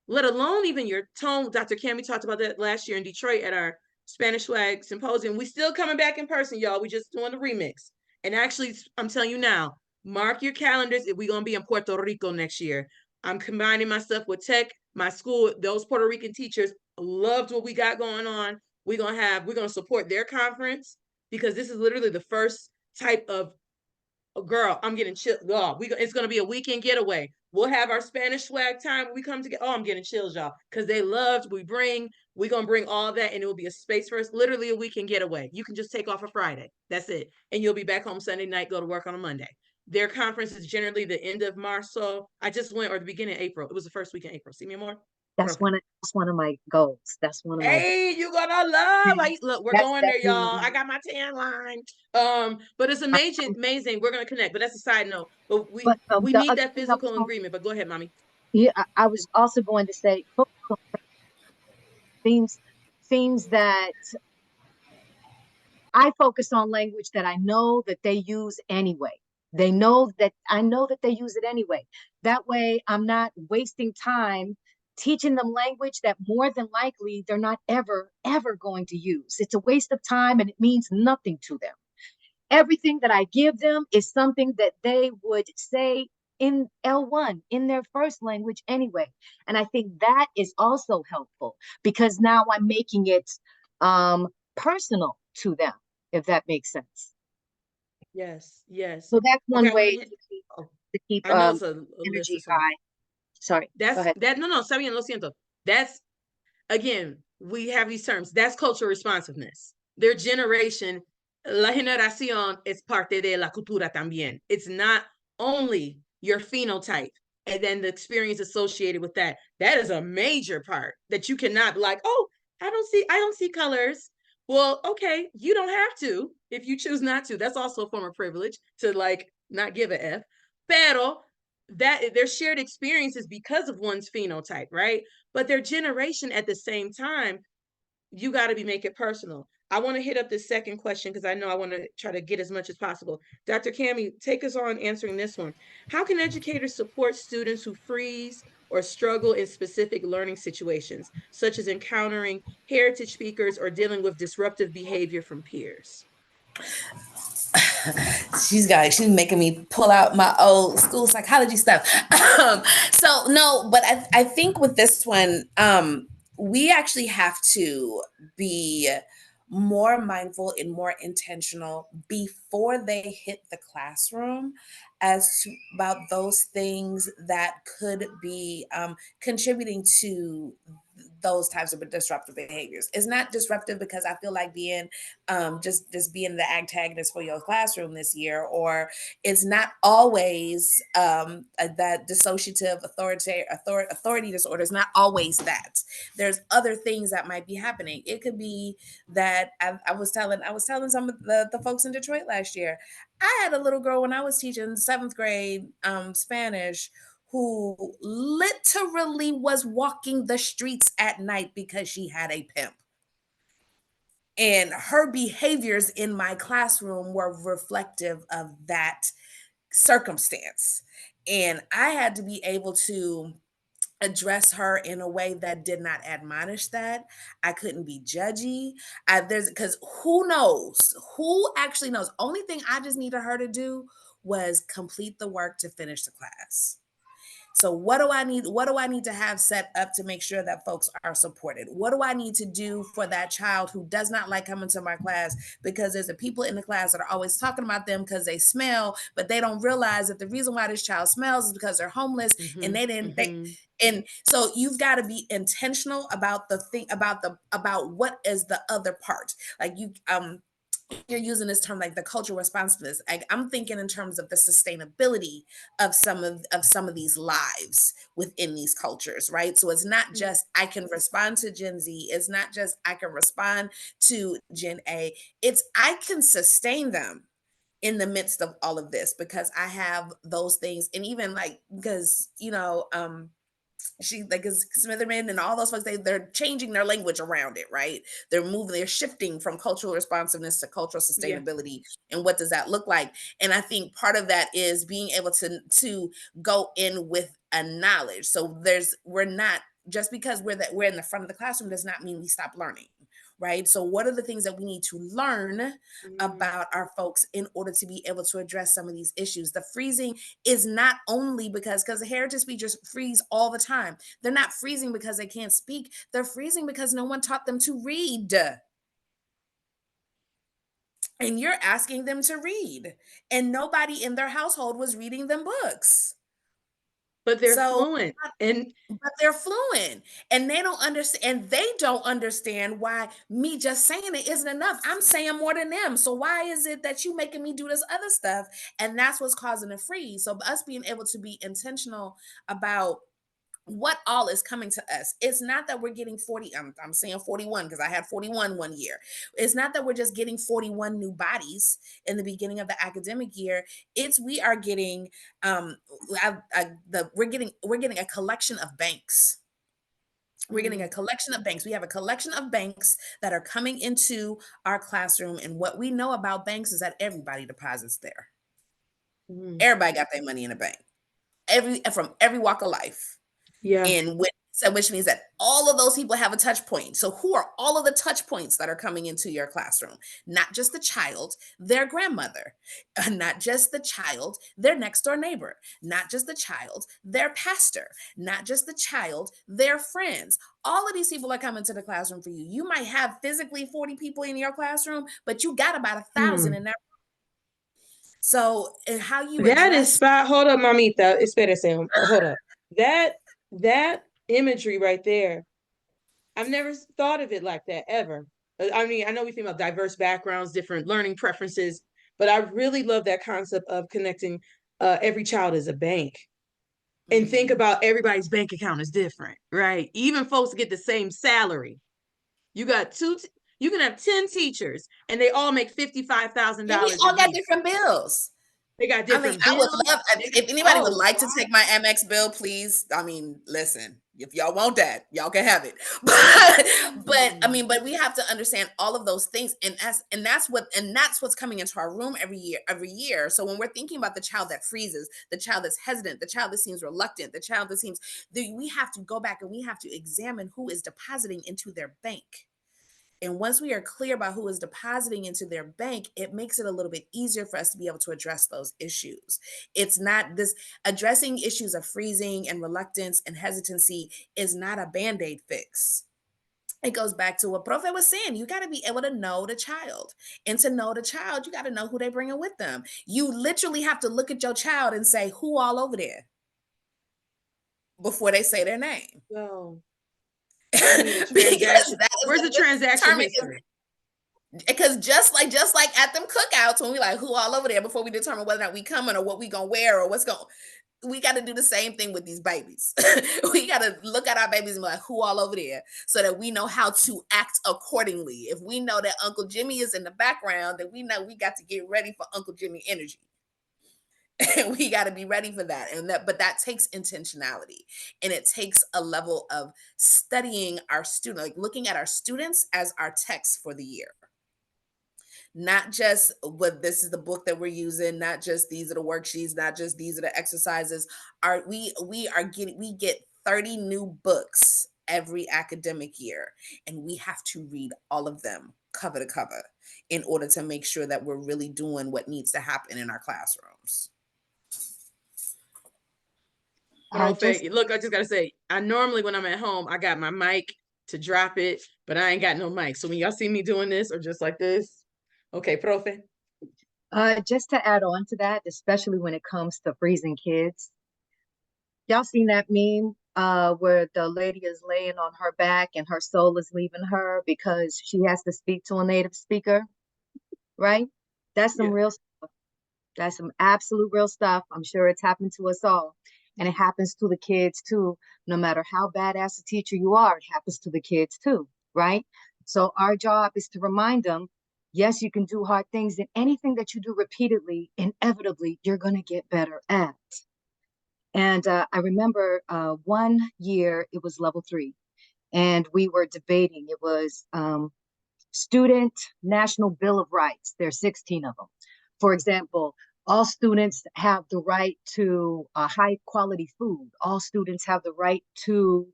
let alone even your tone. Dr. Cami talked about that last year in Detroit at our Spanish Swag Symposium. We still coming back in person, y'all. We just doing the remix. And actually, I'm telling you now, mark your calendars if we're going to be in Puerto Rico next year. I'm combining my stuff with tech. My school, those Puerto Rican teachers loved what we got going on. We're going to support their conference, because this is literally the first type of Oh, girl, I'm getting chills. Oh, it's gonna be a weekend getaway. We'll have our Spanish swag time when we come together. Oh, I'm getting chills, y'all, because they loved. We're gonna bring all that, and it will be a space for us. Literally a weekend getaway. You can just take off a Friday. That's it, and you'll be back home Sunday night. Go to work on a Monday. Their conference is generally the end of March, so I just went, or the beginning of April. It was the first week in April. See me more. That's one of my goals. That's one of my goals. Hey, you're gonna love. Look, we're That's going there, definitely y'all. I got my tan line. But it's amazing. We're gonna connect. But that's a side note. But but we the need other that thing I was physical agreement. But go ahead, mommy. yeah, I was also going to say focus on themes that I focus on language that I know that they use anyway. They know that I know that they use it anyway. That way, I'm not wasting time teaching them language that more than likely they're not ever going to use. It's a waste of time and it means nothing to them. Everything that I give them is something that they would say in L1 in their first language anyway. And I think that is also helpful because now I'm making it personal to them, if that makes sense. Yes, yes. So that's Okay, one I want way to hit. Oh, to keep I know it's a list energy of some. high. Sorry, go That's ahead. that. No, no, está bien, lo siento. That's again, we have these terms. That's cultural responsiveness. Their generation, la generación es parte de la cultura también. It's not only your phenotype and then the experience associated with that. That is a major part that you cannot be like, oh, I don't see colors. Well, okay, you don't have to if you choose not to. That's also a form of privilege to like not give a F. Pero that their shared experiences because of one's phenotype, right? But their generation at the same time, you got to be make it personal. I want to hit up this second question because I know I want to try to get as much as possible. Dr. Cami, take us on answering this one. How can educators support students who freeze or struggle in specific learning situations, such as encountering heritage speakers or dealing with disruptive behavior from peers? She's making me pull out my old school psychology stuff. So no, but I think with this one, we actually have to be more mindful and more intentional before they hit the classroom about those things that could be contributing to those types of disruptive behaviors. It's not disruptive because I feel like being just being the antagonist for your classroom this year, or it's not always that dissociative authority disorder is not always that. There's other things that might be happening. It could be that I was telling some of the folks in Detroit last year. I had a little girl when I was teaching 7th grade Spanish who literally was walking the streets at night because she had a pimp. And her behaviors in my classroom were reflective of that circumstance. And I had to be able to address her in a way that did not admonish that. I couldn't be judgy. Because who actually knows? Only thing I just needed her to do was complete the work to finish the class. So what do I need? What do I need to have set up to make sure that folks are supported? What do I need to do for that child who does not like coming to my class because there's a people in the class that are always talking about them because they smell, but they don't realize that the reason why this child smells is because they're homeless and they didn't. And so you've got to be intentional about the thing about what is the other part. Like you're using this term like the cultural responsiveness. I'm thinking in terms of the sustainability of some of these lives within these cultures, right? So it's not just I can respond to Gen Z. It's not just I can respond to Gen A. It's I can sustain them in the midst of all of this because I have those things. And even like because she like is Smitherman and all those folks, they're changing their language around it, right? They're shifting from cultural responsiveness to cultural sustainability. Yeah. And what does that look like? And I think part of that is being able to go in with a knowledge. So we're not just because we're in the front of the classroom does not mean we stop learning. Right. So what are the things that we need to learn about our folks in order to be able to address some of these issues? The freezing is not only because the heritage speakers freeze all the time. They're not freezing because they can't speak. They're freezing because no one taught them to read. and you're asking them to read, and nobody in their household was reading them books. But they're So, fluent. And but they're fluent, and they don't understand, and they don't understand why me just saying it isn't enough. I'm saying more than them. So why is it that you making me do this other stuff? And that's what's causing a freeze. So us being able to be intentional about what all is coming to us. It's not that we're getting 40, I'm saying 41 because I had 41 one year. It's not that we're just getting 41 new bodies in the beginning of the academic year. It's we are getting we're getting a collection of banks. We're getting a collection of banks. We have a collection of banks that are coming into our classroom. And what we know about banks is that everybody deposits there. Everybody got their money in a bank. From every walk of life. yeah. Which means that all of those people have a touch point. So who are all of the touch points that are coming into your classroom? Not just the child, their grandmother, not just the child, their next door neighbor, not just the child, their pastor, not just the child, their friends. All of these people are coming to the classroom for you. You might have physically 40 people in your classroom, but you got about 1,000 in that. So, and how you That is address spot. Hold up, mamita. Espera, hold up. That imagery right there, I've never thought of it like that ever. I mean, I know we think about diverse backgrounds, different learning preferences, but I really love that concept of connecting every child as a bank. And think about everybody's bank account is different, right? Even folks get the same salary. You got you can have 10 teachers and they all make $55,000 and we a all got year. different bills. They got different I would bills. love if anybody would like to take my Amex bill, please. I mean, listen, if y'all want that, y'all can have it. But we have to understand all of those things, and that's what's coming into our room every year. So when we're thinking about the child that freezes, the child that's hesitant, the child that seems reluctant, the child that seems, we have to go back and we have to examine who is depositing into their bank. And once we are clear about who is depositing into their bank, it makes it a little bit easier for us to be able to address those issues. It's not this addressing issues of freezing and reluctance and hesitancy is not a Band-Aid fix. It goes back to what Profe was saying. You got to be able to know the child. And to know the child, you got to know who they're bringing with them. You literally have to look at your child and say, who all over there? Before they say their name. So I need a transaction. Where's the transaction history? Because just like at them cookouts, when we like who all over there before we determine whether or not we coming or what we gonna wear or what's going, we got to do the same thing with these babies. We got to look at our babies and be like, who all over there, so that we know how to act accordingly. If we know that Uncle Jimmy is in the background, then we know we got to get ready for Uncle Jimmy energy. And we got to be ready for that. But that takes intentionality, and it takes a level of studying our student, like looking at our students as our text for the year. Not just what this is the book that we're using, not just these are the worksheets, not just these are the exercises. We get 30 new books every academic year, and we have to read all of them cover to cover in order to make sure that we're really doing what needs to happen in our classrooms. Profe, look, I just gotta say, I normally when I'm at home, I got my mic to drop it, but I ain't got no mic. So when y'all see me doing this or just like this, okay, Profe. Just to add on to that, especially when it comes to freezing kids, y'all seen that meme where the lady is laying on her back and her soul is leaving her because she has to speak to a native speaker, right? That's some real stuff. That's some absolute real stuff. I'm sure it's happened to us all. And it happens to the kids too. No matter how badass a teacher you are, it happens to the kids too, right? So our job is to remind them, yes, you can do hard things, and anything that you do repeatedly, inevitably, you're going to get better at. And I remember one year, it was level 3, and we were debating. It was Student National Bill of Rights. There's 16 of them. For example, all students have the right to high quality food. All students have the right to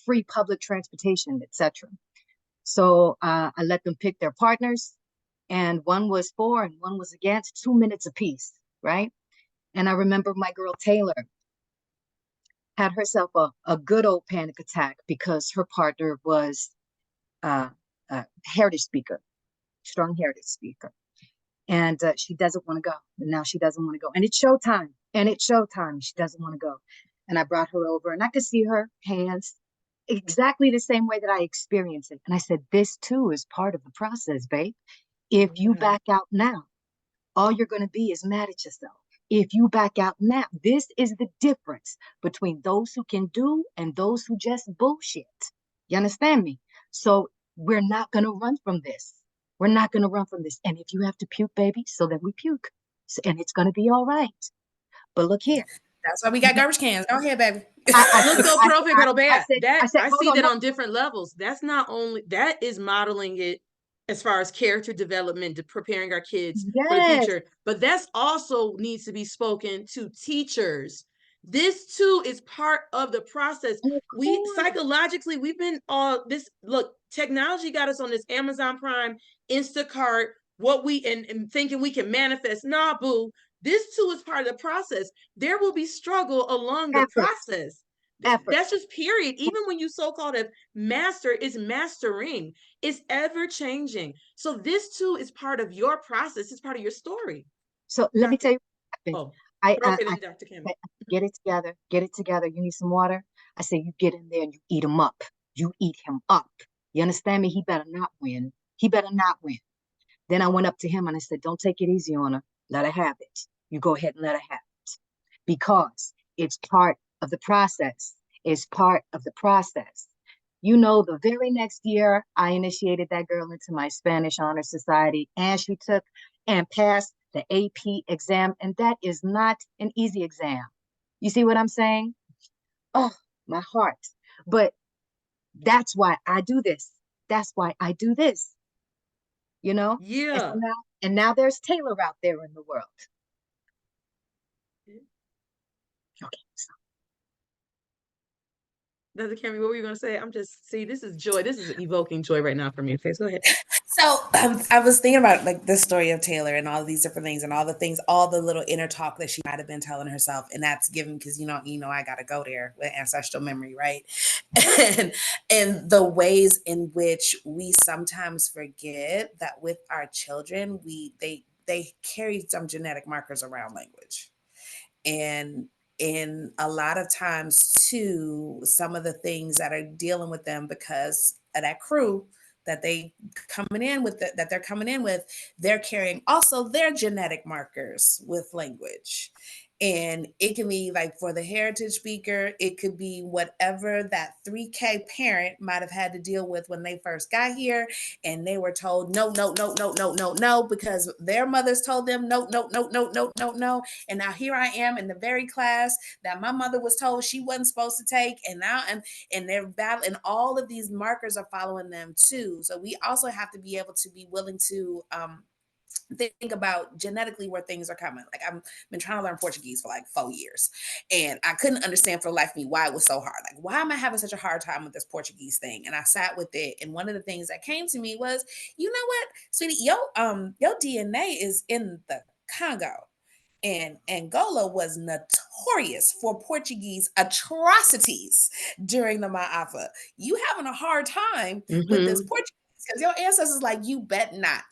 free public transportation, etc. So I let them pick their partners, and one was for and one was against, 2 minutes apiece, right? And I remember my girl Taylor had herself a good old panic attack because her partner was a heritage speaker, strong heritage speaker. and she doesn't want to go. And now she doesn't want to go. And it's showtime. And it's showtime. She doesn't want to go. And I brought her over, and I could see her hands exactly the same way that I experienced it. And I said, this too is part of the process, babe. If you back out now, all you're going to be is mad at yourself. If you back out now, this is the difference between those who can do and those who just bullshit. You understand me? So we're not going to run from this. We're not going to run from this. And if you have to puke, baby, so that we puke. And it's going to be all right. But look here. That's why we got garbage cans. Go ahead, baby. Look, so Profe, pero bad. I see that no. on different levels. That's not only, that is modeling it as far as character development, to preparing our kids for the future. But that's also needs to be spoken to teachers. This too is part of the process. We psychologically, we've been look, technology got us on this Amazon Prime, Instacart, and thinking we can manifest. Nah, boo. This too is part of the process. There will be struggle along the process. That's just period. Even when you so-called have master, is mastering. It's ever changing. So this too is part of your process. It's part of your story. So let me tell you what happened. Dr. Kim. Get it together. Get it together. You need some water. I say you get in there and you eat him up. You eat him up. You understand me? He better not win. He better not win. Then I went up to him and I said, don't take it easy on her. Let her have it. You go ahead and let her have it. Because it's part of the process. It's part of the process. You know, the very next year, I initiated that girl into my Spanish Honor Society, and she took and passed the AP exam, and that is not an easy exam. You see what I'm saying? Oh, my heart. But that's why I do this. That's why I do this. You know? Yeah. And now there's Taylor out there in the world. Okay. Dr. Cammy, what were you going to say? This is joy. This is evoking joy right now for me. Okay, so go ahead. So I was thinking about like the story of Taylor and all these different things and all the little inner talk that she might have been telling herself. And that's given because, you know, I got to go there with ancestral memory, right? and the ways in which we sometimes forget that with our children, they carry some genetic markers around language. And a lot of times too, some of the things that are dealing with them because of that crew that they're coming in with, they're carrying also their genetic markers with language. And it can be like for the heritage speaker, it could be whatever that 3K parent might have had to deal with when they first got here. And they were told, no, no, no, no, no, no, no, because their mothers told them, no, no, no, no, no, no, no. And now here I am in the very class that my mother was told she wasn't supposed to take. And now, and they're battle, and all of these markers are following them too. So we also have to be able to be willing to, think about genetically where things are coming. Like I've been trying to learn Portuguese for like 4 years, and I couldn't understand for the life of me why it was so hard. Like, why am I having such a hard time with this Portuguese thing? And I sat with it, and one of the things that came to me was, you know what, sweetie, your DNA is in the Congo. And Angola was notorious for Portuguese atrocities during the Ma'afa. You having a hard time with this Portuguese because your ancestors like, you bet not.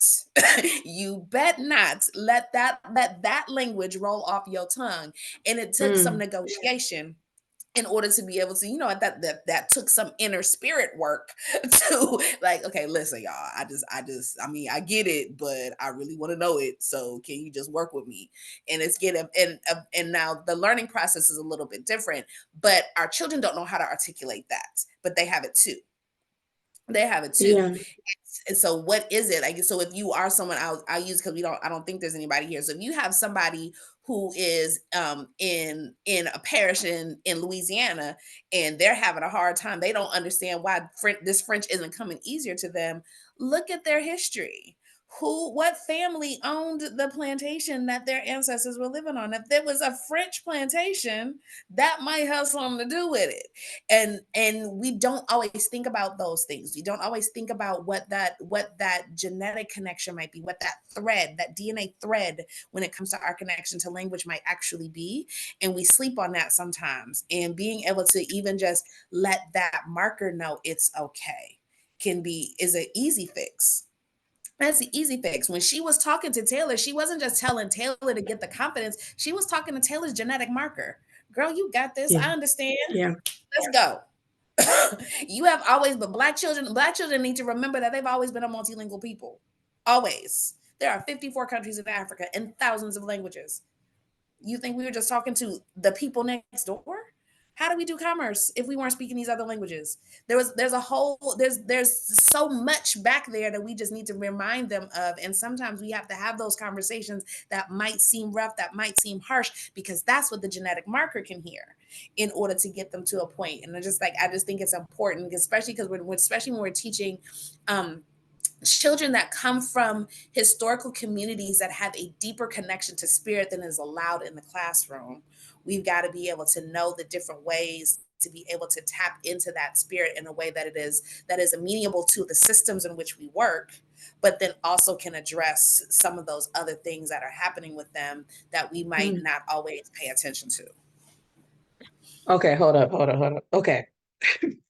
You bet not let that language roll off your tongue. And it took some negotiation in order to be able to, you know, that took some inner spirit work to like, okay, listen, y'all, I mean, I get it, but I really want to know it. So can you just work with me? And it's getting, and now the learning process is a little bit different, but our children don't know how to articulate that, but they have it too. They have it too. Yeah. And so what is it? Like, so if you are someone, I'll use, because I don't think there's anybody here. So if you have somebody who is in a parish in Louisiana and they're having a hard time, they don't understand why this French isn't coming easier to them. Look at their history. What family owned the plantation that their ancestors were living on? If there was a French plantation, that might have something to do with it. And we don't always think about those things. We don't always think about what that genetic connection might be, what that DNA thread when it comes to our connection to language might actually be. And we sleep on that sometimes. And being able to even just let that marker know it's okay is an easy fix. That's the easy fix. When she was talking to Taylor, she wasn't just telling Taylor to get the confidence. She was talking to Taylor's genetic marker. Girl, you got this. Yeah. I understand. Yeah. Let's go. You have always, but black children need to remember that they've always been a multilingual people. Always. There are 54 countries in Africa and thousands of languages. You think we were just talking to the people next door? How do we do commerce if we weren't speaking these other languages? There's so much back there that we just need to remind them of. And sometimes we have to have those conversations that might seem rough, that might seem harsh, because that's what the genetic marker can hear in order to get them to a point. And I just think it's important, especially because especially when we're teaching children that come from historical communities that have a deeper connection to spirit than is allowed in the classroom. We've got to be able to know the different ways to be able to tap into that spirit in a way that is amenable to the systems in which we work, but then also can address some of those other things that are happening with them that we might not always pay attention to. Okay, hold up. Okay.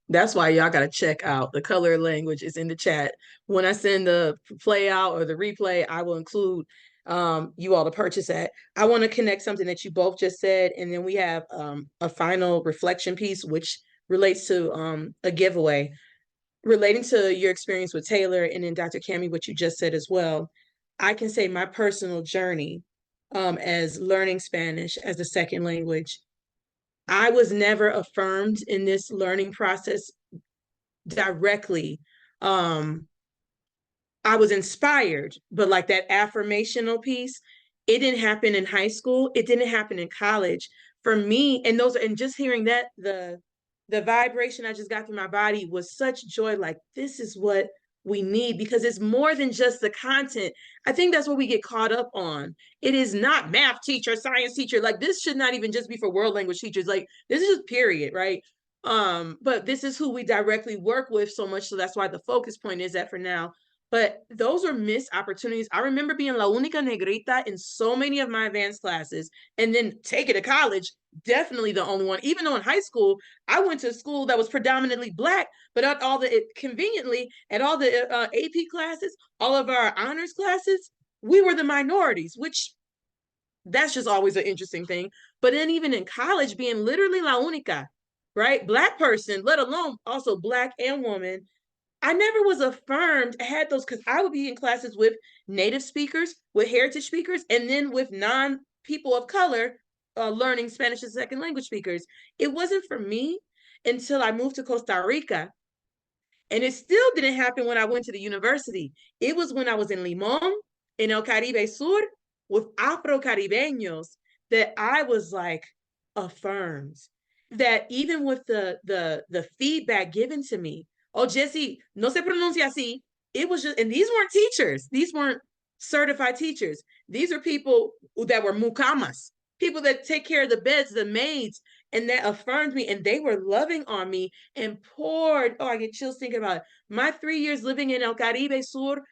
That's why y'all got to check out the color language is in the chat. When I send the play out or the replay, I will include you all to purchase that. I want to connect something that you both just said, and then we have a final reflection piece, which relates to a giveaway relating to your experience with Taylor, and then Dr. Cami, what you just said as well. I can say my personal journey as learning Spanish as a second language. I was never affirmed in this learning process directly. I was inspired, but like that affirmational piece, it didn't happen in high school. It didn't happen in college. For me, and just hearing that, the vibration I just got through my body was such joy. Like, this is what we need, because it's more than just the content. I think that's what we get caught up on. It is not math teacher, science teacher. Like, this should not even just be for world language teachers. Like, this is just period, right? But this is who we directly work with so much. So that's why the focus point is that for now. But those are missed opportunities. I remember being La Única Negrita in so many of my advanced classes, and then take it to college, definitely the only one. Even though in high school, I went to a school that was predominantly Black, but at all the conveniently at all the AP classes, all of our honors classes, we were the minorities, which that's just always an interesting thing. But then even in college, being literally La Única, right? Black person, let alone also Black and woman, I never was affirmed. I had those because I would be in classes with native speakers, with heritage speakers, and then with non-people of color learning Spanish as second language speakers. It wasn't for me until I moved to Costa Rica. And it still didn't happen when I went to the university. It was when I was in Limón, in El Caribe Sur, with Afro-Caribeños, that I was like affirmed. That even with the feedback given to me, oh, Jessie, no se pronuncia así. It was just, and these weren't teachers. These weren't certified teachers. These are people that were mucamas, people that take care of the beds, the maids, and that affirmed me. And they were loving on me and poured. Oh, I get chills thinking about it. My 3 years living in El Caribe Sur,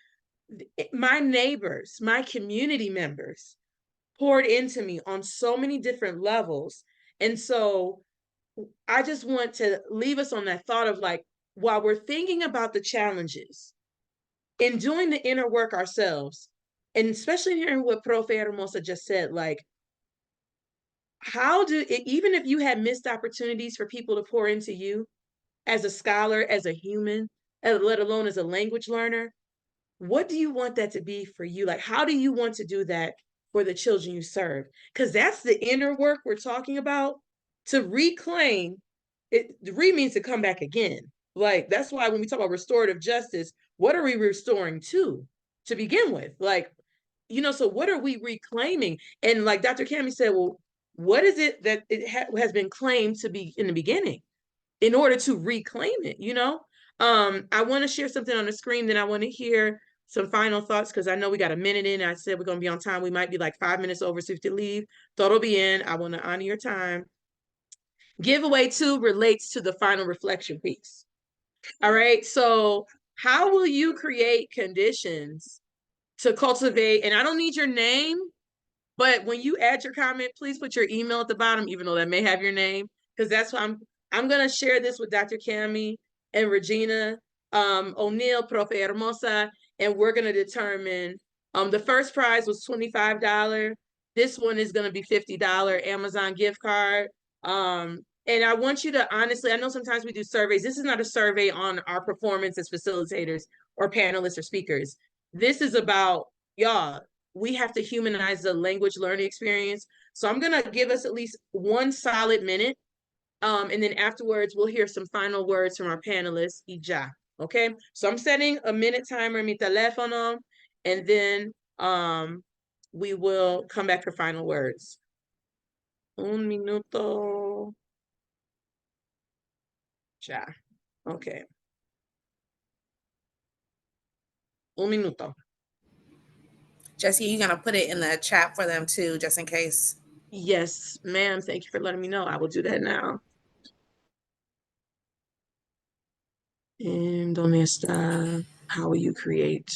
my neighbors, my community members poured into me on so many different levels. And so I just want to leave us on that thought of like, while we're thinking about the challenges in doing the inner work ourselves, and especially hearing what Profe Hermosa just said, like, even if you had missed opportunities for people to pour into you as a scholar, as a human, let alone as a language learner, what do you want that to be for you? Like, how do you want to do that for the children you serve? Because that's the inner work we're talking about. To reclaim it, means to come back again. Like, that's why when we talk about restorative justice, what are we restoring to begin with? Like, so what are we reclaiming? And like Dr. Cami said, well, what is it that has been claimed to be in the beginning in order to reclaim it? I want to share something on the screen, then I want to hear some final thoughts, because I know we got a minute in. I said we're going to be on time. We might be like 5 minutes over, so if you leave, thought it'll be in. I want to honor your time. Giveaway 2 relates to the final reflection piece. All right. So how will you create conditions to cultivate, and I don't need your name, but when you add your comment, please put your email at the bottom, even though that may have your name, because that's why I'm going to share this with Dr. Cami and Regina, O'Neill, Profe Hermosa, and we're going to determine, the first prize was $25. This one is going to be $50 Amazon gift card. And I want you to honestly, I know sometimes we do surveys. This is not a survey on our performance as facilitators or panelists or speakers. This is about, y'all, we have to humanize the language learning experience. So I'm going to give us at least 1 solid minute. And then afterwards, we'll hear some final words from our panelists, Ija. Okay, so I'm setting a minute timer in mi teléfono, and then we will come back for final words. Un minuto. Ya. Okay. Un minuto. Jessie, you're going to put it in the chat for them too, just in case. Yes, ma'am. Thank you for letting me know. I will do that now. And donde está? How will you create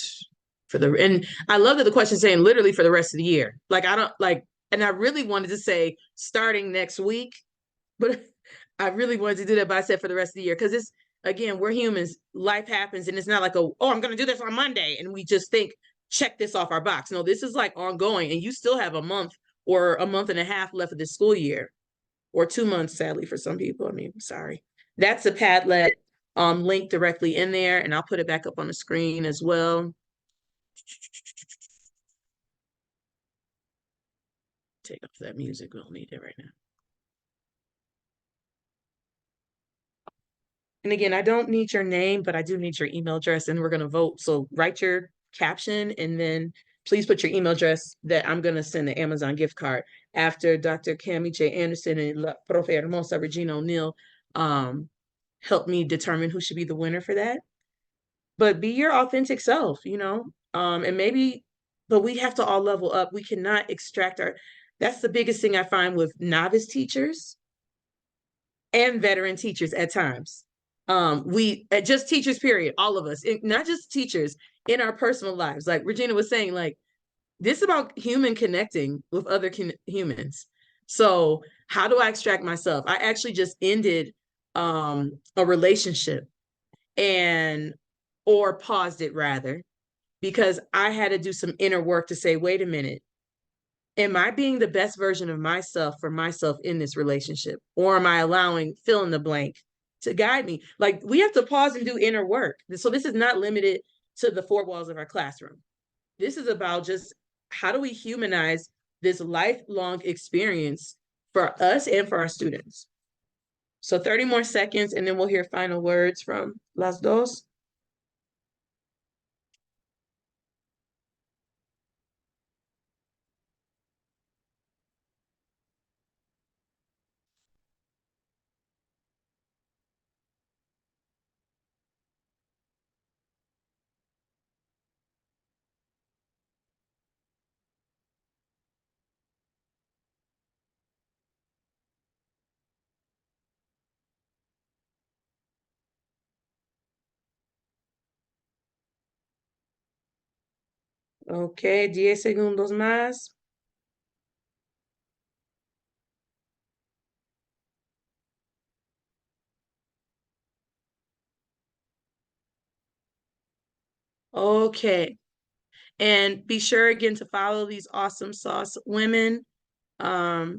for the, and I love that the question is saying literally for the rest of the year. Like, I don't like, and I really wanted to say starting next week, but I really wanted to do that, but I said for the rest of the year, because it's, again, we're humans, life happens, and it's not like, oh, I'm going to do this on Monday, and we just think, check this off our box. No, this is like ongoing, and you still have a month or a month and a half left of this school year, or 2 months, sadly, for some people. I mean, sorry. That's a Padlet link directly in there, and I'll put it back up on the screen as well. Take off that music. We don't need it right now. And again, I don't need your name, but I do need your email address, and we're going to vote. So write your caption, and then please put your email address that I'm going to send the Amazon gift card after Dr. Cami J. Anderson and La Profe Hermosa Regina O'Neill help me determine who should be the winner for that. But be your authentic self, you know, and maybe, but we have to all level up. We cannot extract that's the biggest thing I find with novice teachers and veteran teachers at times. We just teachers, period, all of us, not just teachers, in our personal lives. Like Regina was saying, like, this is about human connecting with other humans. So how do I extract myself? I actually just ended a relationship, or paused it rather, because I had to do some inner work to say, wait a minute, am I being the best version of myself for myself in this relationship? Or am I allowing fill in the blank to guide me? Like, we have to pause and do inner work. So this is not limited to the 4 walls of our classroom. This is about just, how do we humanize this lifelong experience for us and for our students? So 30 more seconds, and then we'll hear final words from las dos. Ok, 10 segundos más. Okay. And be sure again to follow these awesome sauce women.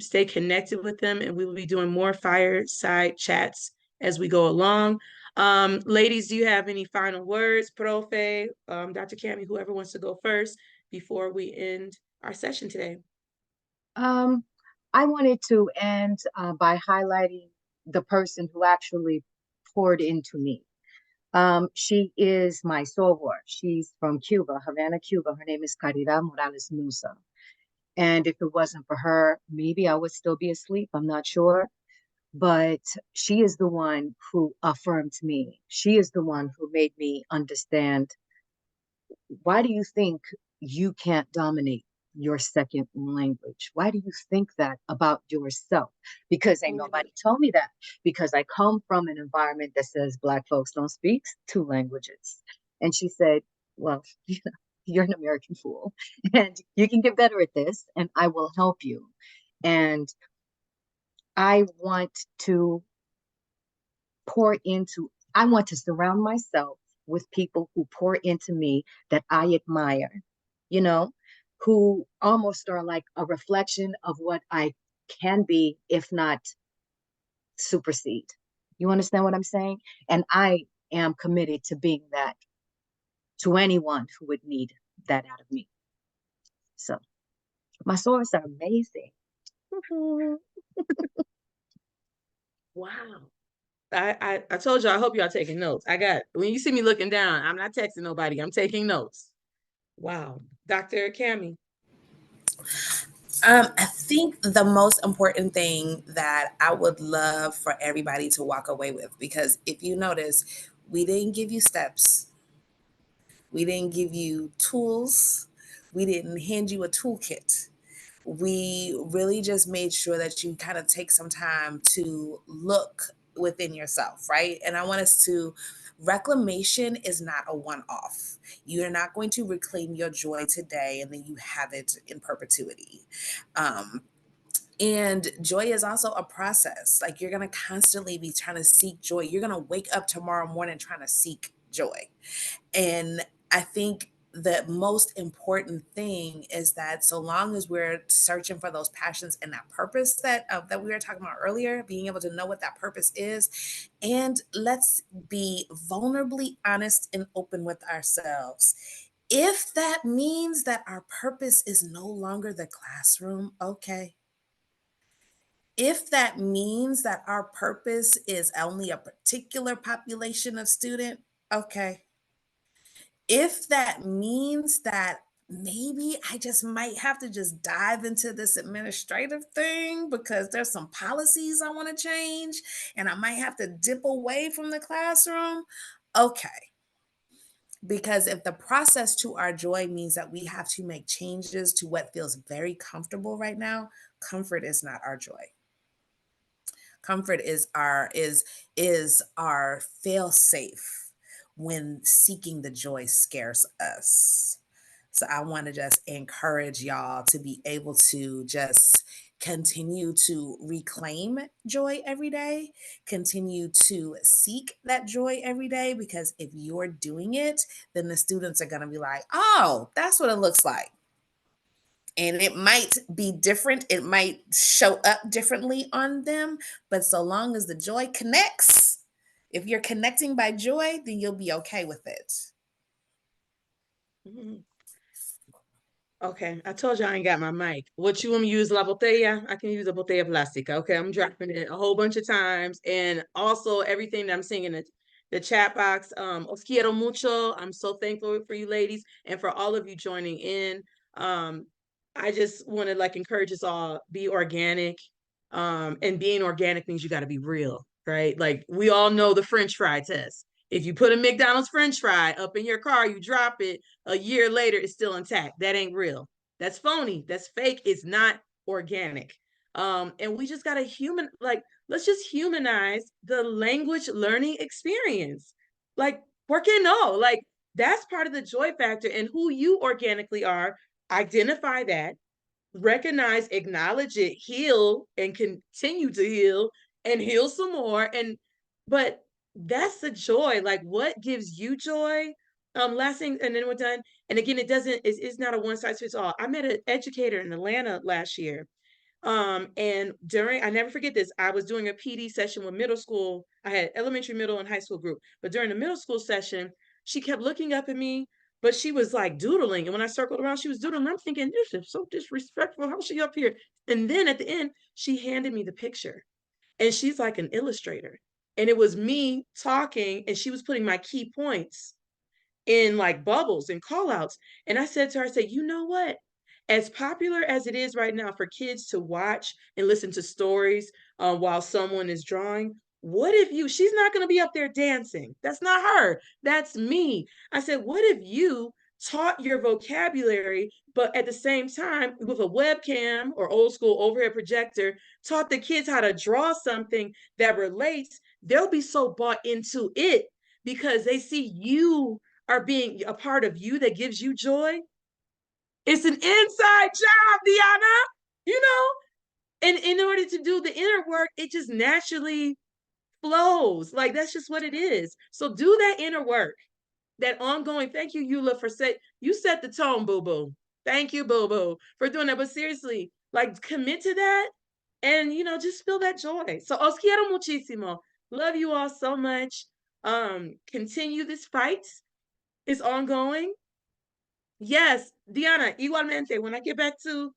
Stay connected with them, and we will be doing more fireside chats as we go along. Ladies, do you have any final words? Profe, Dr. Cami, whoever wants to go first before we end our session today. I wanted to end by highlighting the person who actually poured into me. She is my soror. She's from Cuba, Havana, Cuba. Her name is Caridad Morales Musa. And if it wasn't for her, maybe I would still be asleep. I'm not sure. But she is the one who affirmed me. She is the one who made me understand, why do you think you can't dominate your second language? Why do you think that about yourself? Because ain't nobody told me that. Because I come from an environment that says Black folks don't speak 2 languages. And she said, well, you know, you're an American fool, and you can get better at this, and I will help you. And I want to I want to surround myself with people who pour into me that I admire, you know, who almost are like a reflection of what I can be, if not supersede. You understand what I'm saying? And I am committed to being that to anyone who would need that out of me. So my stories are amazing. Wow. I told you, I hope y'all taking notes. When you see me looking down, I'm not texting nobody. I'm taking notes. Wow. Dr. Cami. I think the most important thing that I would love for everybody to walk away with, because if you notice, we didn't give you steps, we didn't give you tools, we didn't hand you a toolkit. We really just made sure that you kind of take some time to look within yourself, right? And I want us to, reclamation is not a one off. You're not going to reclaim your joy today and then you have it in perpetuity. And joy is also a process. Like, you're going to constantly be trying to seek joy. You're going to wake up tomorrow morning trying to seek joy. And I think the most important thing is that so long as we're searching for those passions and that purpose that we were talking about earlier, being able to know what that purpose is, and let's be vulnerably honest and open with ourselves. If that means that our purpose is no longer the classroom, okay. If that means that our purpose is only a particular population of student, okay. If that means that maybe I just might have to just dive into this administrative thing because there's some policies I want to change and I might have to dip away from the classroom, okay. Because if the process to our joy means that we have to make changes to what feels very comfortable right now, comfort is not our joy. Comfort is our fail safe when seeking the joy scares us. So I want to just encourage y'all to be able to just continue to reclaim joy every day, continue to seek that joy every day, because if you're doing it, then the students are going to be like, oh, that's what it looks like. And it might be different. It might show up differently on them. But so long as the joy connects, if you're connecting by joy, then you'll be okay with it. Mm-hmm. Okay, I told you I ain't got my mic. What you want me to use, la botella? I can use a botella plástica. Okay, I'm dropping it a whole bunch of times. And also everything that I'm seeing in the chat box. Os quiero mucho. I'm so thankful for you ladies and for all of you joining in. I just want to encourage us all, be organic. And being organic means you got to be real, right? Like, we all know the French fry test. If you put a McDonald's French fry up in your car, you drop it, a year later, it's still intact. That ain't real. That's phony. That's fake. It's not organic. And we just got to let's just humanize the language learning experience. ¿por qué no? That's part of the joy factor, and who you organically are. Identify that, recognize, acknowledge it, heal, and continue to heal, and heal some more. But that's the joy. Like, what gives you joy? Last thing, and then we're done. And again, it's not a one size fits all. I met an educator in Atlanta last year. And I never forget this, I was doing a PD session with middle school. I had elementary, middle, and high school group. But during the middle school session, she kept looking up at me, but she was like doodling. And when I circled around, she was doodling. I'm thinking, this is so disrespectful. How's she up here? And then at the end, she handed me the picture. And she's like an illustrator. And it was me talking, and she was putting my key points in bubbles and call outs. And I said to her, I said, you know what? As popular as it is right now for kids to watch and listen to stories while someone is drawing, what if she's not going to be up there dancing? That's not her. That's me. I said, what if you taught your vocabulary, but at the same time, with a webcam or old school overhead projector, taught the kids how to draw something that relates? They'll be so bought into it because they see you are being a part of you that gives you joy. It's an inside job, Diana, and in order to do the inner work, it just naturally flows. That's just what it is. So do that inner work. that ongoing, thank you, Eula, you set the tone, boo-boo. Thank you, boo-boo, for doing that. But seriously, like commit to that and, you know, just feel that joy. So os quiero muchísimo. Love you all so much. Continue this fight. It's ongoing. Yes, Diana, igualmente, when I get back to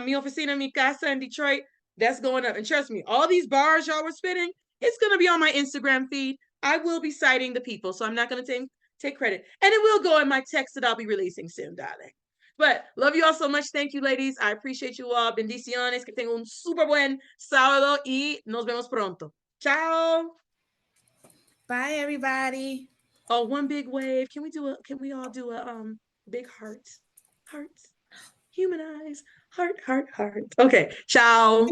mi oficina, mi casa in Detroit, that's going up. And trust me, all these bars y'all were spitting, it's going to be on my Instagram feed. I will be citing the people, so I'm not going to take credit. And it will go in my text that I'll be releasing soon, darling. But love you all so much. Thank you, ladies. I appreciate you all. Bendiciones. Que tengan un super buen sábado y nos vemos pronto. Ciao. Bye, everybody. Oh, one big wave. Can we all do a big hearts? Human eyes. Heart. Okay. Ciao.